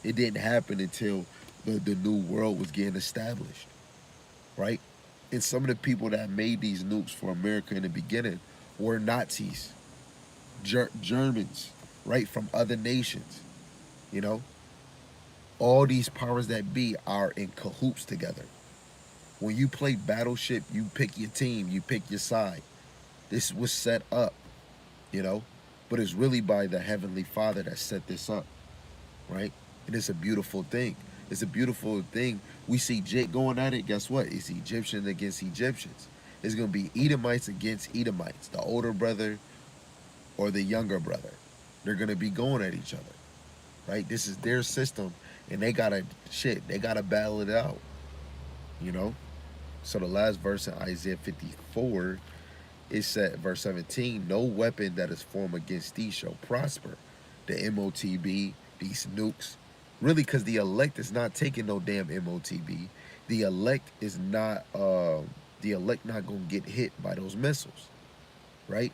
It didn't happen until the new world was getting established, right? And some of the people that made these nukes for America in the beginning were Nazis, Germans, right, from other nations, you know. All these powers that be are in cahoots together. When you play Battleship, you pick your team, you pick your side. This was set up, you know, but it's really by the Heavenly Father that set this up, right? And it's a beautiful thing. It's a beautiful thing. We see Jake going at it. Guess what? It's Egyptians against Egyptians. It's going to be Edomites against Edomites, the older brother or the younger brother. They're going to be going at each other, right? This is their system, and they got to battle it out, you know? So the last verse in Isaiah 54 is said, verse 17, no weapon that is formed against thee shall prosper. The MOTB, these nukes, really, because the elect is not taking no damn MOTB. The elect is not, not gonna get hit by those missiles, right?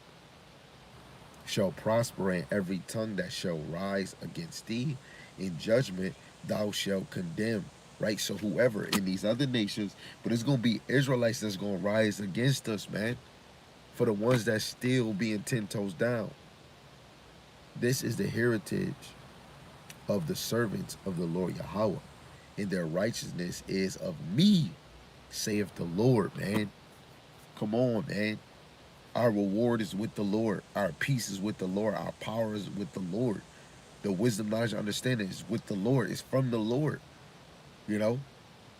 Shall prosper, in every tongue that shall rise against thee in judgment thou shalt condemn, right? So whoever in these other nations, but it's gonna be Israelites that's gonna rise against us, man. For the ones that still being 10 toes down. This is the heritage of the servants of the Lord Yahweh, and their righteousness is of me, saith the Lord, man. Come on, man. Our reward is with the Lord. Our peace is with the Lord. Our power is with the Lord. The wisdom, knowledge, and understanding is with the Lord. It's from the Lord. You know?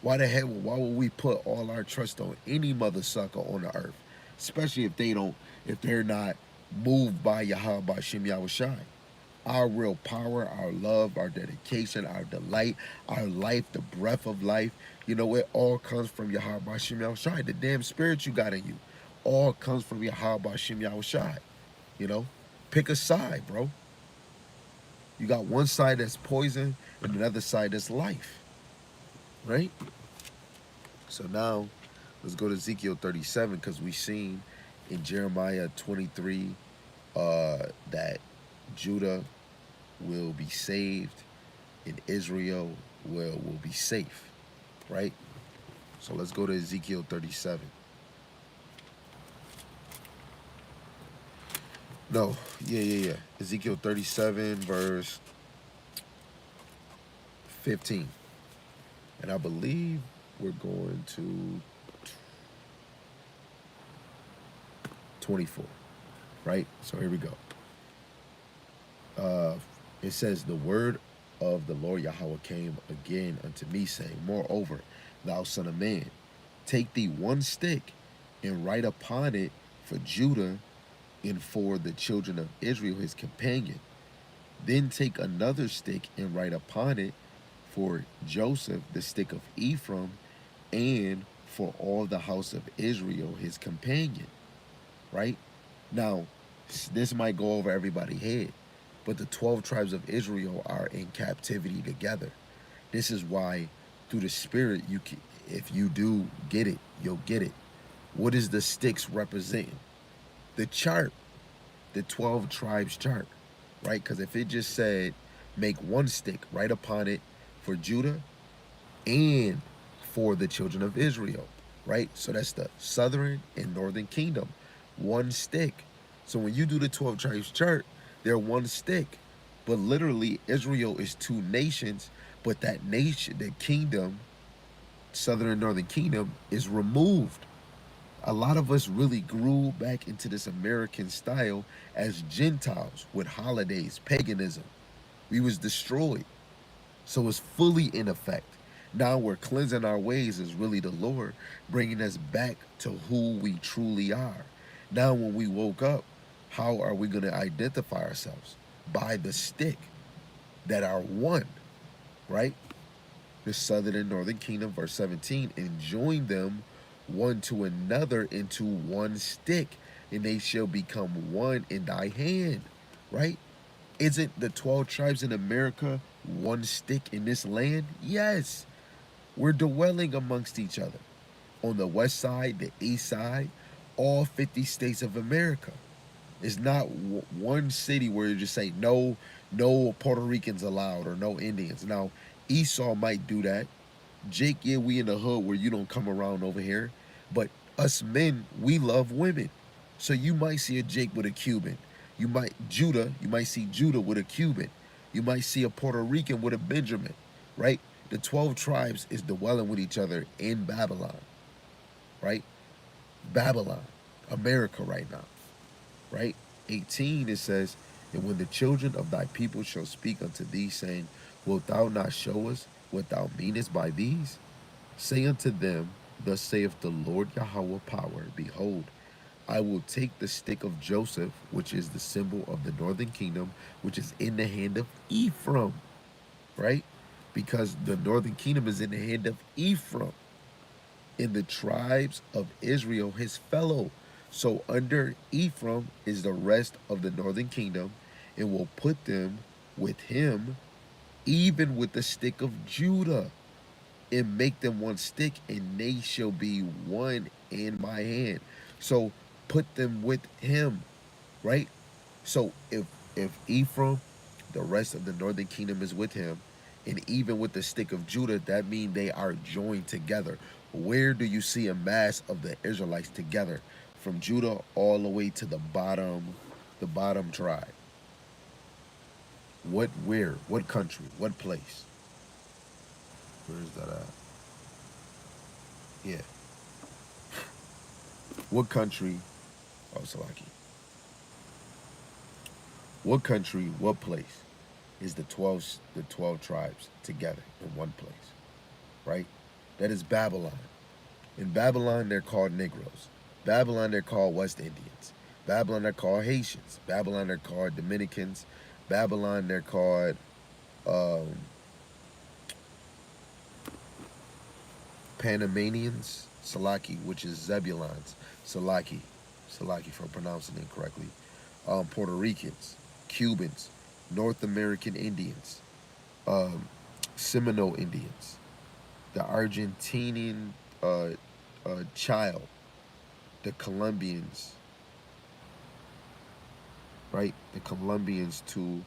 Why would we put all our trust on any mother sucker on the earth? Especially if they're not moved by Yahweh Bashem Yahushai. Our real power, our love, our dedication, our delight, our life, the breath of life, it all comes from Yahweh Bashem Yahushai. The damn spirit you got in you all comes from Yahweh Bashem Yahushai. You know? Pick a side, bro. You got one side that's poison and another side that's life. Right? So now let's go to Ezekiel 37 because we seen in Jeremiah 23 that Judah will be saved and Israel will be safe, right? So let's go to Ezekiel 37. No, yeah. Ezekiel 37 verse 15. And I believe we're going to 24, right? So here we go. It says, the word of the Lord Yahweh came again unto me, saying, moreover, thou son of man, take thee one stick and write upon it for Judah and for the children of Israel his companion. Then take another stick and write upon it for Joseph, the stick of Ephraim, and for all the house of Israel his companion. Right? Now, this might go over everybody's head, but the 12 tribes of Israel are in captivity together. This is why, through the Spirit, if you do get it, you'll get it. What is the sticks representing? The chart, the 12 tribes chart, right? Because if it just said, make one stick, write upon it for Judah and for the children of Israel, right? So that's the southern and northern kingdom, one stick. So when you do the 12 tribes chart, they're one stick. But literally, Israel is two nations, but that nation, the kingdom, southern and northern kingdom, is removed. A lot of us really grew back into this American style as Gentiles with holidays, paganism. We was destroyed. So it's fully in effect. Now we're cleansing our ways is really the Lord, bringing us back to who we truly are. Now when we woke up, how are we going to identify ourselves? By the stick that are one, right? The southern and northern kingdom, verse 17, and join them one to another into one stick, and they shall become one in thy hand, right? Isn't the 12 tribes in America one stick in this land? Yes. We're dwelling amongst each other. On the west side, the east side, all 50 states of America. It's not one city where you just say no Puerto Ricans allowed or no Indians. Now, Esau might do that. Jake, yeah, we in the hood where you don't come around over here. But us men, we love women. So you might see a Jake with a Cuban. You might see Judah with a Cuban. You might see a Puerto Rican with a Benjamin, right? The 12 tribes is dwelling with each other in Babylon, right? Babylon, America right now, right? 18, it says, and when the children of thy people shall speak unto thee, saying, wilt thou not show us what thou meanest by these? Say unto them, thus saith the Lord Yahweh power, behold, I will take the stick of Joseph, which is the symbol of the northern kingdom, which is in the hand of Ephraim, right? Because the northern kingdom is in the hand of Ephraim, in the tribes of Israel, his fellow. So under Ephraim is the rest of the northern kingdom, and will put them with him, even with the stick of Judah, and make them one stick, and they shall be one in my hand. So put them with him, right? So if Ephraim, the rest of the northern kingdom is with him, and even with the stick of Judah, that means they are joined together. Where do you see a mass of the Israelites together? From Judah all the way to the bottom tribe. Where? What country? What place? Where is that at? Yeah. What country Oh, Salaki. What country, what place is the 12 tribes together in one place, right? That is Babylon. In Babylon, they're called Negroes. Babylon, they're called West Indians. Babylon, they're called Haitians. Babylon, they're called Dominicans. Babylon, they're called um, Panamanians. Salaki, which is Zebulons. Salaki for pronouncing it correctly. Puerto Ricans, Cubans, North American Indians, um, Seminole Indians, the Argentinian child, the Colombians, right? The Colombians too.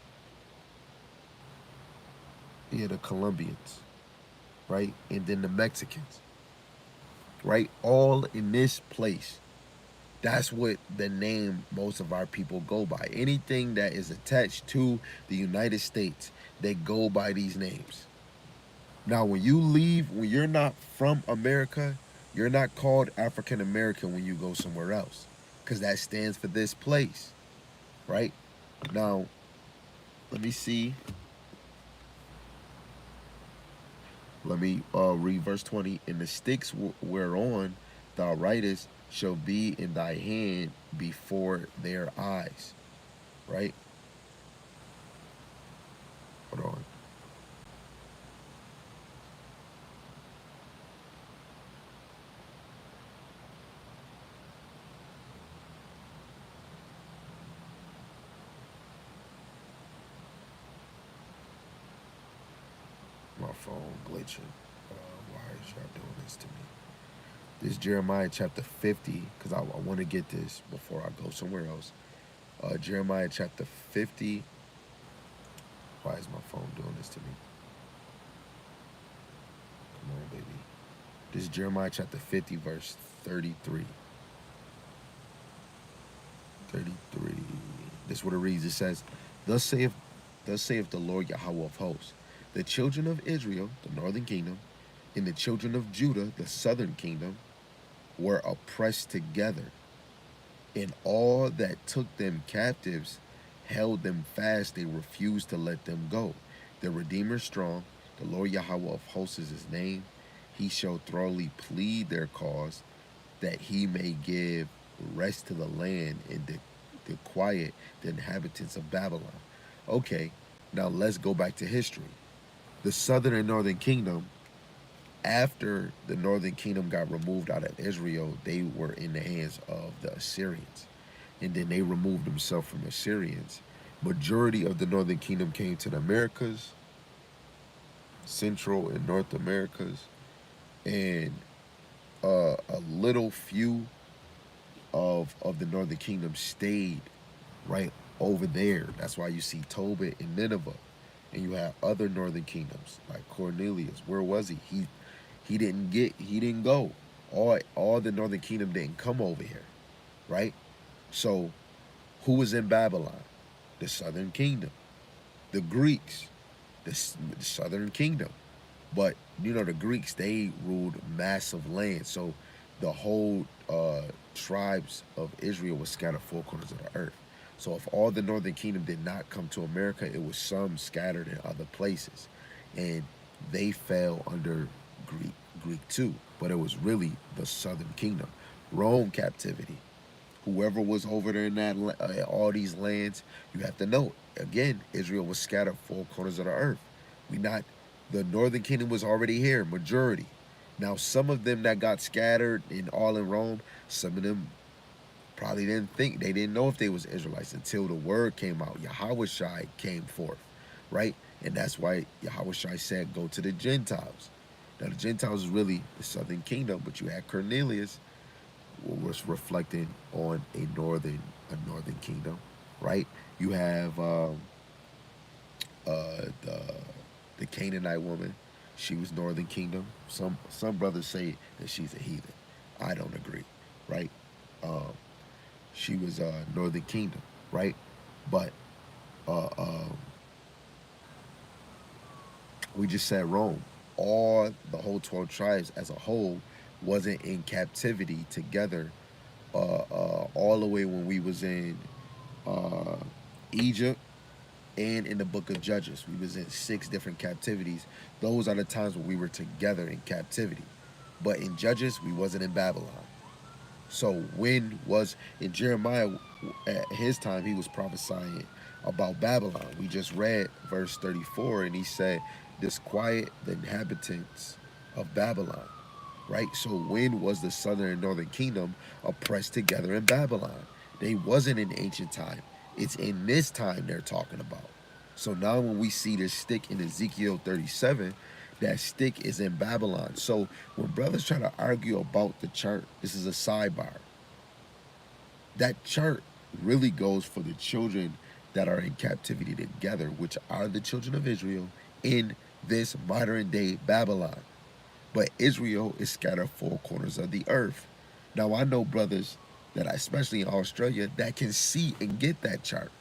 Yeah, the Colombians, right? And then the Mexicans, right? All in this place. That's what the name most of our people go by. Anything that is attached to the United States, they go by these names. Now, when you leave, when you're not from America, you're not called African American when you go somewhere else, because that stands for this place, right? Now, let me see. Let me read verse 20. And the sticks whereon thou writest shall be in thy hand before their eyes, right? Hold on. My phone glitching. Why is y'all doing this to me? This is Jeremiah chapter 50, because I want to get this before I go somewhere else. Jeremiah chapter 50. Why is my phone doing this to me? Come on, baby. This is Jeremiah chapter 50, verse 33. 33. This is what it reads. It says, Thus saith, Thus saith the Lord Yahweh of hosts, the children of Israel, the northern kingdom, and the children of Judah, the southern kingdom, were oppressed together, and all that took them captives held them fast. They refused to let them go. The Redeemer is strong. The Lord Yahweh of hosts is his name. He shall thoroughly plead their cause, that he may give rest to the land and to quiet the inhabitants of Babylon. Okay, now let's go back to history. The southern and northern kingdom, after the northern kingdom got removed out of Israel, they were in the hands of the Assyrians. And then they removed themselves from the Assyrians. Majority of the northern kingdom came to the Americas, Central and North Americas, and a little few of the northern kingdom stayed right over there. That's why you see Tobit and Nineveh. And you have other northern kingdoms like Cornelius. Where was he? He didn't go. All the northern kingdom didn't come over here, right? So who was in Babylon? The southern kingdom. The Greeks, the southern kingdom. But you know the Greeks, they ruled massive land. So the whole tribes of Israel was scattered four corners of the earth. So if all the northern kingdom did not come to America, it was some scattered in other places, and they fell under Greek too. But it was really the southern kingdom, Rome captivity. Whoever was over there in that all these lands, you have to know again, Israel was scattered four corners of the earth. We not The northern kingdom was already here, majority. Now some of them that got scattered in all in Rome, some of them probably they didn't know if they was Israelites until the word came out. Yahweh Shai came forth, right? And that's why Yahweh Shai said, go to the Gentiles. Now the Gentiles is really the southern kingdom, but you had Cornelius, was reflecting on a northern kingdom, right? You have the Canaanite woman. She was northern kingdom. Some brothers say that she's a heathen. I don't agree, right? Um, she was northern kingdom, right? But uh, um, we just said Rome. All the whole 12 tribes as a whole wasn't in captivity together all the way when we was in uh, Egypt and in the book of Judges. We was in 6 different captivities. Those are the times when we were together in captivity. But in Judges, we wasn't in Babylon. So when was in Jeremiah at his time he was prophesying about Babylon. We just read verse 34 and he said, disquiet the inhabitants of Babylon. Right? So when was the southern and northern kingdom oppressed together in Babylon? They wasn't in ancient time. It's in this time they're talking about. So now when we see this stick in Ezekiel 37, that stick is in Babylon. So when brothers try to argue about the chart, this is a sidebar. That chart really goes for the children that are in captivity together, which are the children of Israel in this modern day Babylon. But Israel is scattered 4 corners of the earth. Now I know brothers that, especially in Australia, that can see and get that chart,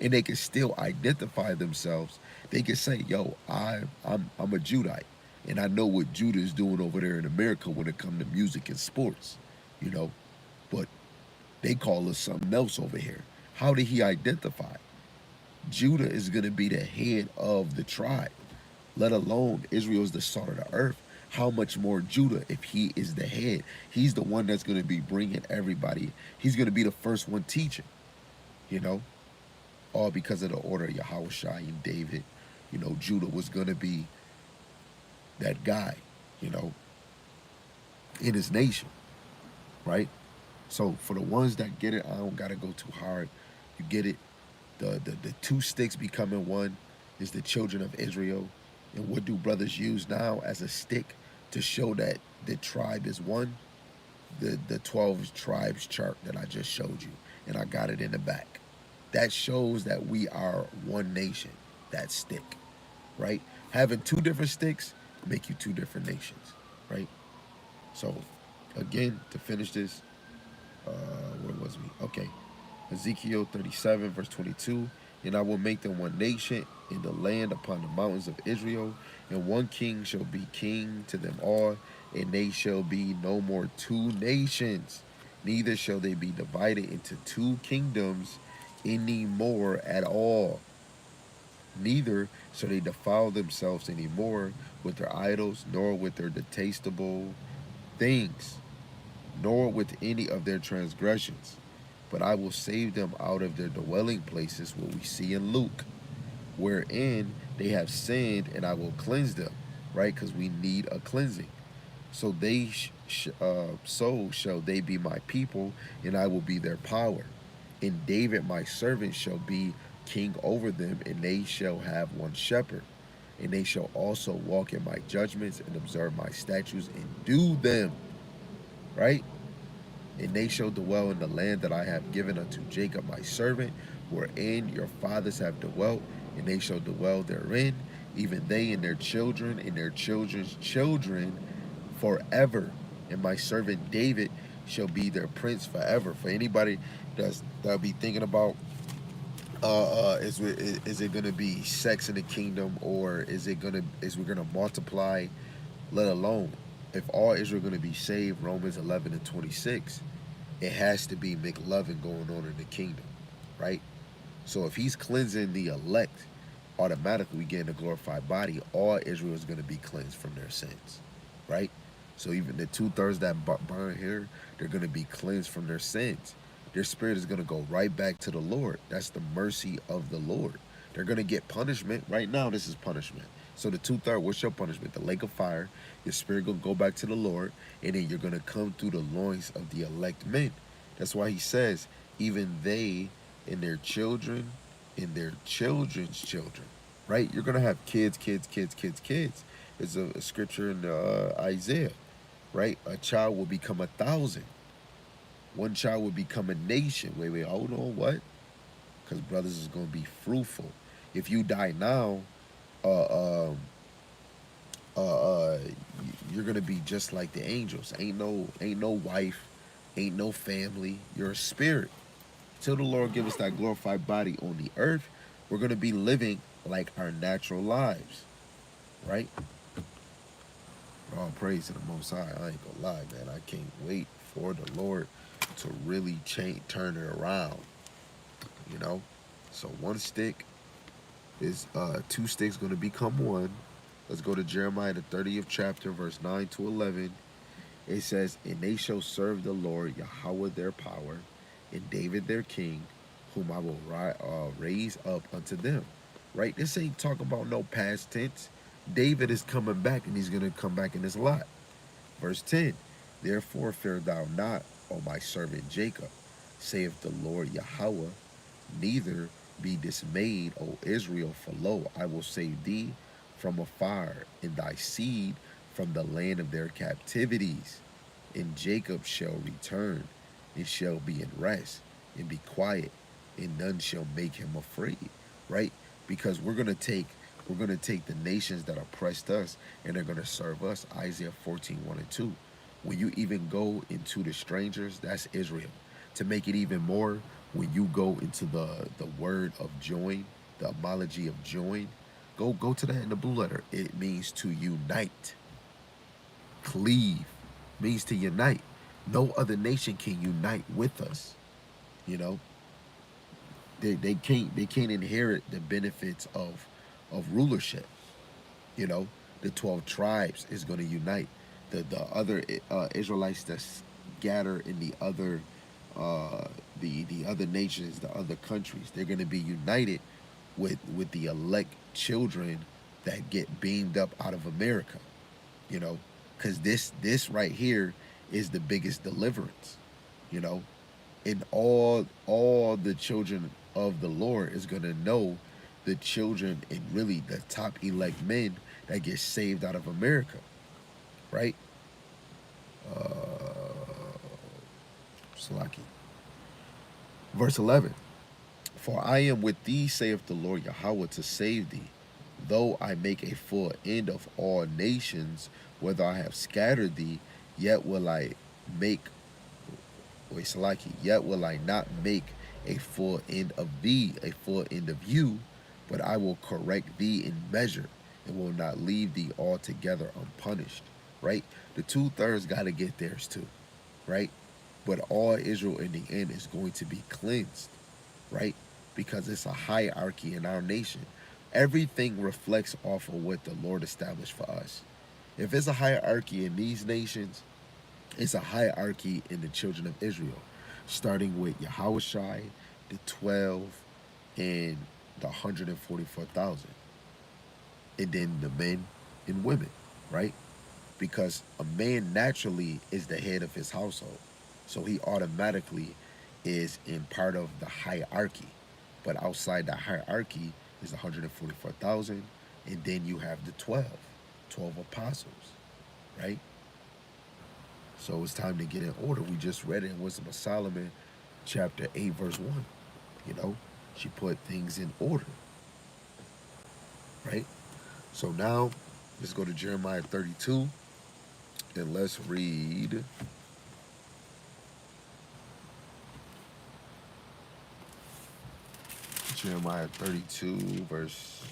and they can still identify themselves. They can say, "Yo, I'm a Judite, and I know what Judah is doing over there in America when it comes to music and sports, you know." But they call us something else over here. How did he identify? Judah is going to be the head of the tribe, let alone Israel is the salt of the earth. How much more Judah if he is the head? He's the one that's going to be bringing everybody. He's going to be the first one teaching, you know, all because of the order of Yahushua and David. You know, Judah was going to be that guy, you know, in his nation, right? So for the ones that get it, I don't got to go too hard. You get it. The 2 sticks becoming one is the children of Israel. And what do brothers use now as a stick to show that the tribe is one? The 12 tribes chart that I just showed you. And I got it in the back. That shows that we are one nation, that stick, right? Having 2 different sticks make you 2 different nations, right? So, again, to finish this, where was we? Okay. Ezekiel 37, verse 22. And I will make them one nation in the land upon the mountains of Israel, and one king shall be king to them all, and they shall be no more 2 nations, neither shall they be divided into 2 kingdoms any more at all. Neither shall they defile themselves any more with their idols, nor with their detestable things, nor with any of their transgressions. But I will save them out of their dwelling places, what we see in Luke, wherein they have sinned, and I will cleanse them, right? Because we need a cleansing. So so shall they be my people, and I will be their power. And David my servant shall be king over them, and they shall have one shepherd. And they shall also walk in my judgments and observe my statutes and do them, right? And they shall dwell in the land that I have given unto Jacob my servant, wherein your fathers have dwelt, and they shall dwell therein, even they and their children's children forever. And my servant David shall be their prince forever. For anybody that'll be thinking about, is it gonna be sex in the kingdom, or is we gonna multiply? Let alone if all Israel gonna be saved, Romans 11 and 26. It has to be McLovin going on in the kingdom, right? So if he's cleansing the elect, automatically we get in a glorified body. All Israel is going to be cleansed from their sins, right? So even the 2/3 that burn here, they're going to be cleansed from their sins. Their spirit is going to go right back to the Lord. That's the mercy of the Lord. They're going to get punishment. Right now, this is punishment. So the 2/3, what's your punishment? The lake of fire. Your spirit going to go back to the Lord, and then you're going to come through the loins of the elect men. That's why he says, even they and their children and their children's children, right? You're going to have kids, kids, kids, kids, kids. There's a scripture in Isaiah, right? A child will become 1,000. One child will become a nation. Wait, hold on, what? Because brothers is going to be fruitful. If you die now, uh, um, uh, you're gonna be just like the angels. Ain't no wife, ain't no family. You're a spirit. Till the Lord give us that glorified body on the earth, we're gonna be living like our natural lives, right? All praise to the Most High. I ain't gonna lie, man. I can't wait for the Lord to really turn it around, you know. So one stick is two sticks going to become one. Let's go to Jeremiah the 30th chapter, verse 9 to 11. It says, "And they shall serve the Lord Yahweh their power, and David their king, whom I will raise up unto them." Right? This ain't talking about no past tense. David is coming back, and he's going to come back in his lot. Verse 10, "Therefore fear thou not, O my servant Jacob, saith the Lord Yahweh, neither be dismayed, O Israel, for lo, I will save thee from afar, and thy seed from the land of their captivities. And Jacob shall return, and shall be in rest, and be quiet, and none shall make him afraid." Right? Because we're gonna take the nations that oppressed us, and they're gonna serve us. Isaiah 14:1 and 2. When you even go into the strangers, that's Israel. To make it even more, when you go into the word of join, the etymology of join, go to that in the blue letter. It means to unite. Cleave means to unite. No other nation can unite with us. You know, they can't inherit the benefits of rulership. You know, the 12 tribes is going to unite. The other Israelites that scatter in uh, the other nations, the other countries, they're going to be united with the elect children that get beamed up out of America. You know, because this right here is the biggest deliverance. You know, and all the children of the Lord is gonna know the children and really the top elect men that get saved out of America, right? Salaki. Verse 11. "For I am with thee, saith the Lord Yahweh, to save thee. Though I make a full end of all nations, whether I have scattered thee, yet will I make wait, Salaki, yet will I not make a full end of thee, a full end of you, but I will correct thee in measure, and will not leave thee altogether unpunished." Right? The two-thirds got to get theirs too, right? But all Israel in the end is going to be cleansed, right? Because it's a hierarchy in our nation. Everything reflects off of what the Lord established for us. If it's a hierarchy in these nations, it's a hierarchy in the children of Israel, starting with Yahushai, the 12, and the 144,000, and then the men and women, right? Because a man naturally is the head of his household, so he automatically is in part of the hierarchy. But outside the hierarchy is the 144,000, and then you have the 12 apostles, right? So it's time to get in order. We just read it in Wisdom of Solomon, chapter 8, verse 1. You know, she put things in order, right? So now let's go to Jeremiah 32 and let's read Jeremiah 32, verse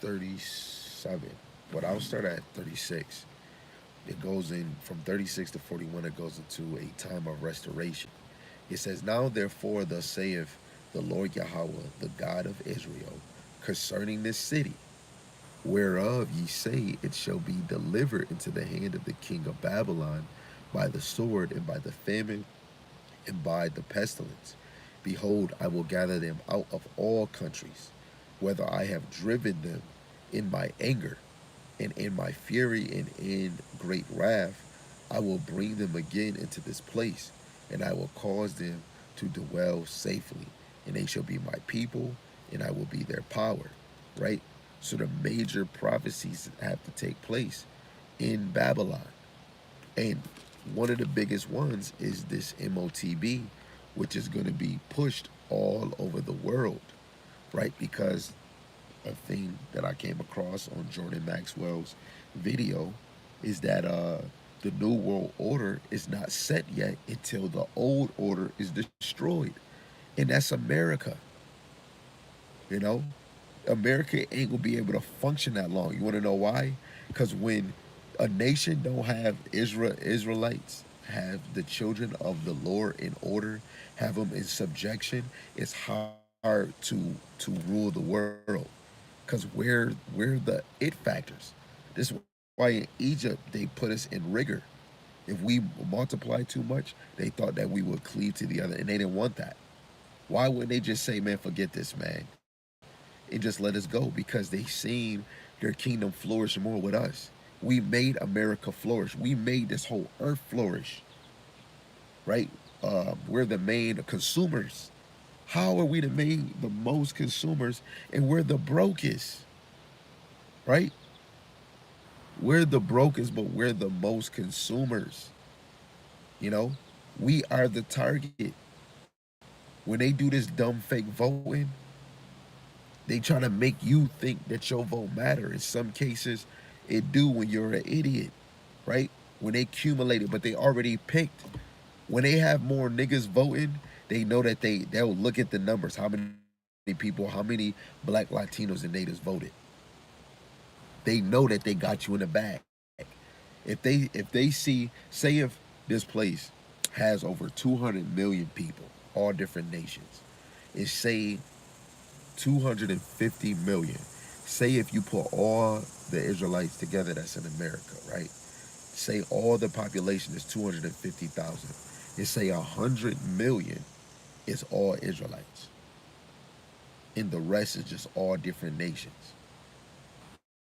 37. But I'll start at 36. It goes in from 36 to 41, it goes into a time of restoration. It says, "Now therefore thus saith the Lord Yahweh, the God of Israel, concerning this city, whereof ye say it shall be delivered into the hand of the king of Babylon by the sword and by the famine and by the pestilence. Behold, I will gather them out of all countries, whether I have driven them in my anger, and in my fury and in great wrath, I will bring them again into this place, and I will cause them to dwell safely, and they shall be my people, and I will be their power." Right? So the major prophecies have to take place in Babylon. And one of the biggest ones is this MOTB, which is going to be pushed all over the world, right? Because a thing that I came across on Jordan Maxwell's video is that the New World Order is not set yet until the old order is destroyed. And that's America, you know? America ain't gonna be able to function that long. You wanna know why? Because when a nation don't have Israelites have the children of the Lord in order, have them in subjection, it's hard to rule the world, because we're the it factors. This is why in Egypt they put us in rigor. If we multiply too much, they thought that we would cleave to the other, and they didn't want that. Why wouldn't they just say, man, forget this, man, and just let us go? Because they seen their kingdom flourish more with us. We made America flourish. We made this whole earth flourish, right? We're the main consumers. How are we the most consumers and we're the brokest, right? We're the brokest, but we're the most consumers. You know, we are the target. When they do this dumb fake voting, they try to make you think that your vote matter. In some cases, it do when you're an idiot, right? When they accumulate it, but they already picked. When they have more niggas voting, they know that they'll look at the numbers. How many people, how many black Latinos and natives voted? They know that they got you in the bag. If they see, say if this place has over 200 million people, all different nations, and say 250 million. Say if you put all the Israelites together that's in America, right? Say all the population is 250,000. And say 100 million is all Israelites. And the rest is just all different nations,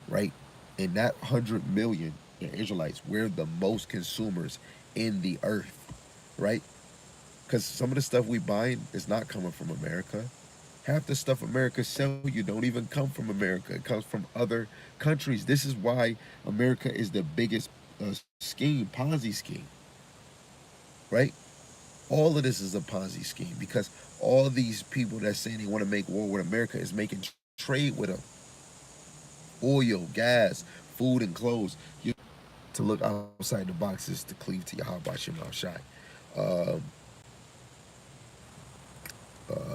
right? And that 100 million Israelites, we're the most consumers in the earth, right? Because some of the stuff we buying is not coming from America. Half the stuff America sell you don't even come from America. It comes from other countries. This is why America is the biggest scheme, Ponzi scheme, right? All of this is a Ponzi scheme because all these people that saying they want to make war with America is making trade with them. Oil, gas, food, and clothes. To look outside the boxes to cleave to Yahweh Shem Shai. Um,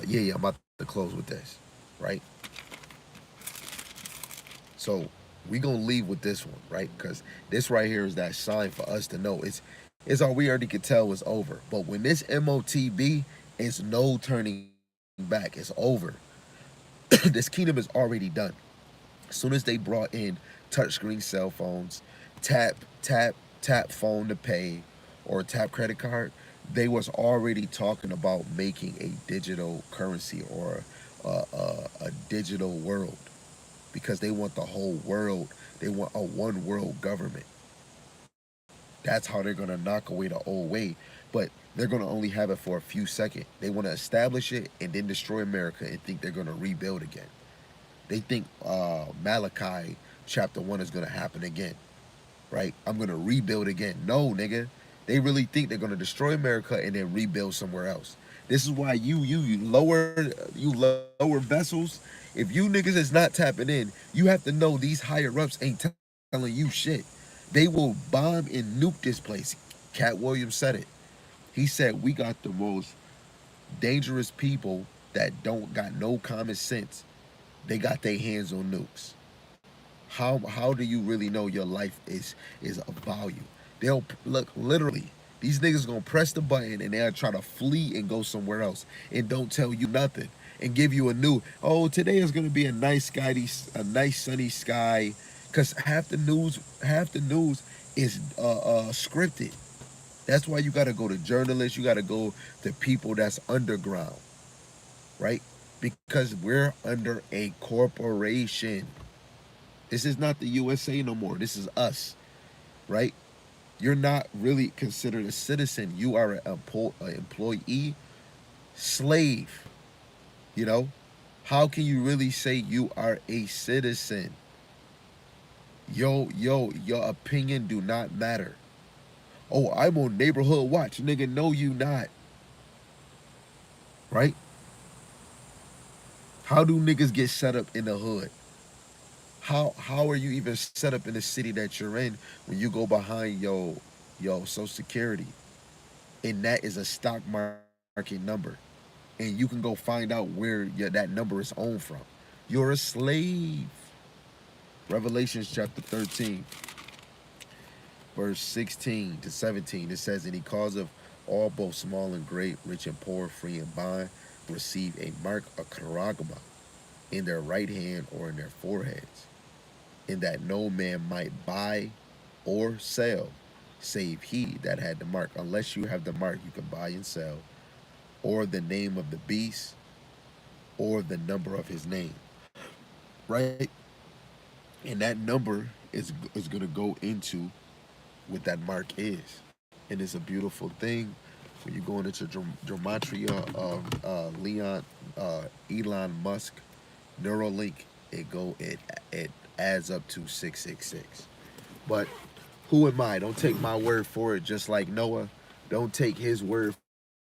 yeah, I'm about to close with this, right? So we gonna leave with this one, right? Because this right here is that sign for us to know it's all we already could tell was over. But when this MOTB, it's no turning back. It's over. This kingdom is already done. As soon as they brought in touchscreen cell phones, tap, tap, tap phone to pay, or tap credit card, they was already talking about making a digital currency or a digital world because they want the whole world. They want a one world government. That's how they're gonna knock away the old way. But they're gonna only have it for a few seconds. They want to establish it and then destroy America and think they're gonna rebuild again. They think Malachi chapter 1 is gonna happen again, right? I'm gonna rebuild again. No, nigga. They really think they're gonna destroy America and then rebuild somewhere else. This is why you lower vessels. If you niggas is not tapping in, you have to know these higher ups ain't telling you shit. They will bomb and nuke this place. Cat Williams said it. He said we got the most dangerous people that don't got no common sense. They got their hands on nukes. How do you really know your life is of value? They'll look literally. These niggas gonna press the button and they'll try to flee and go somewhere else and don't tell you nothing and give you a new. Oh, today is gonna be a nice sunny sky, because half the news is scripted. That's why you gotta go to journalists. You gotta go to people that's underground, right? Because we're under a corporation. This is not the USA no more. This is us, right? You're not really considered a citizen. You are an employee, slave. You know, how can you really say you are a citizen? Your opinion do not matter. Oh, I'm on neighborhood watch, nigga. No, you not, right? How do niggas get set up in the hood? How are you even set up in the city that you're in when you go behind your Social Security, and that is a stock market number, and you can go find out where that number is owned from. You're a slave. Revelations chapter 13. verse 16 to 17, it says, "And he causeth all, both small and great, rich and poor, free and bond, receive a mark of charagma in their right hand or in their foreheads, in that no man might buy or sell, save he that had the mark." Unless you have the mark, you can buy and sell, or the name of the beast, or the number of his name. Right? And that number is gonna go into what that mark is, and it's a beautiful thing. When you go into gematria of Elon Musk Neuralink, it adds up to 666. But who am I? Don't take my word for it. Just like Noah, don't take his word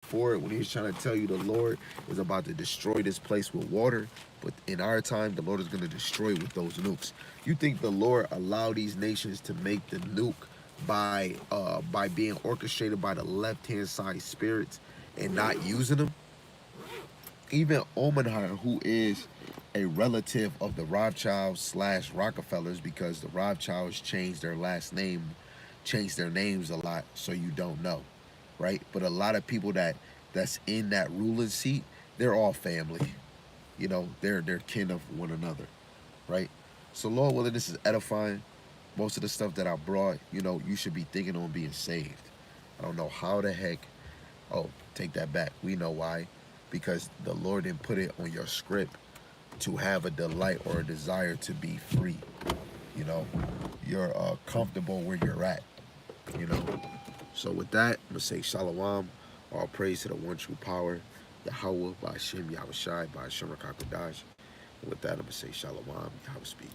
for it when he's trying to tell you the Lord is about to destroy this place with water. But in our time, the Lord is going to destroy with those nukes. You think the Lord allowed these nations to make the nuke by being orchestrated by the left hand side spirits and not using them? Even Omenheimer, who is a relative of the Rothschilds slash Rockefellers, because the Rothschilds changed their last name, changed their names a lot, so you don't know, right? But a lot of people that's in that ruling seat, they're all family. You know, they're kin of one another, right? So Lord willing, this is edifying. Most of the stuff that I brought, you know, you should be thinking on being saved. I don't know how the heck. Oh, take that back. We know why. Because the Lord didn't put it on your script to have a delight or a desire to be free. You know, you're comfortable where you're at. You know. So with that, I'm gonna say Shalom. All praise to the one true power, Yahweh, by Hashem, Yahweh Shai, by Hashem Rakakadash. And with that, I'm gonna say Shalom, Yahweh speak.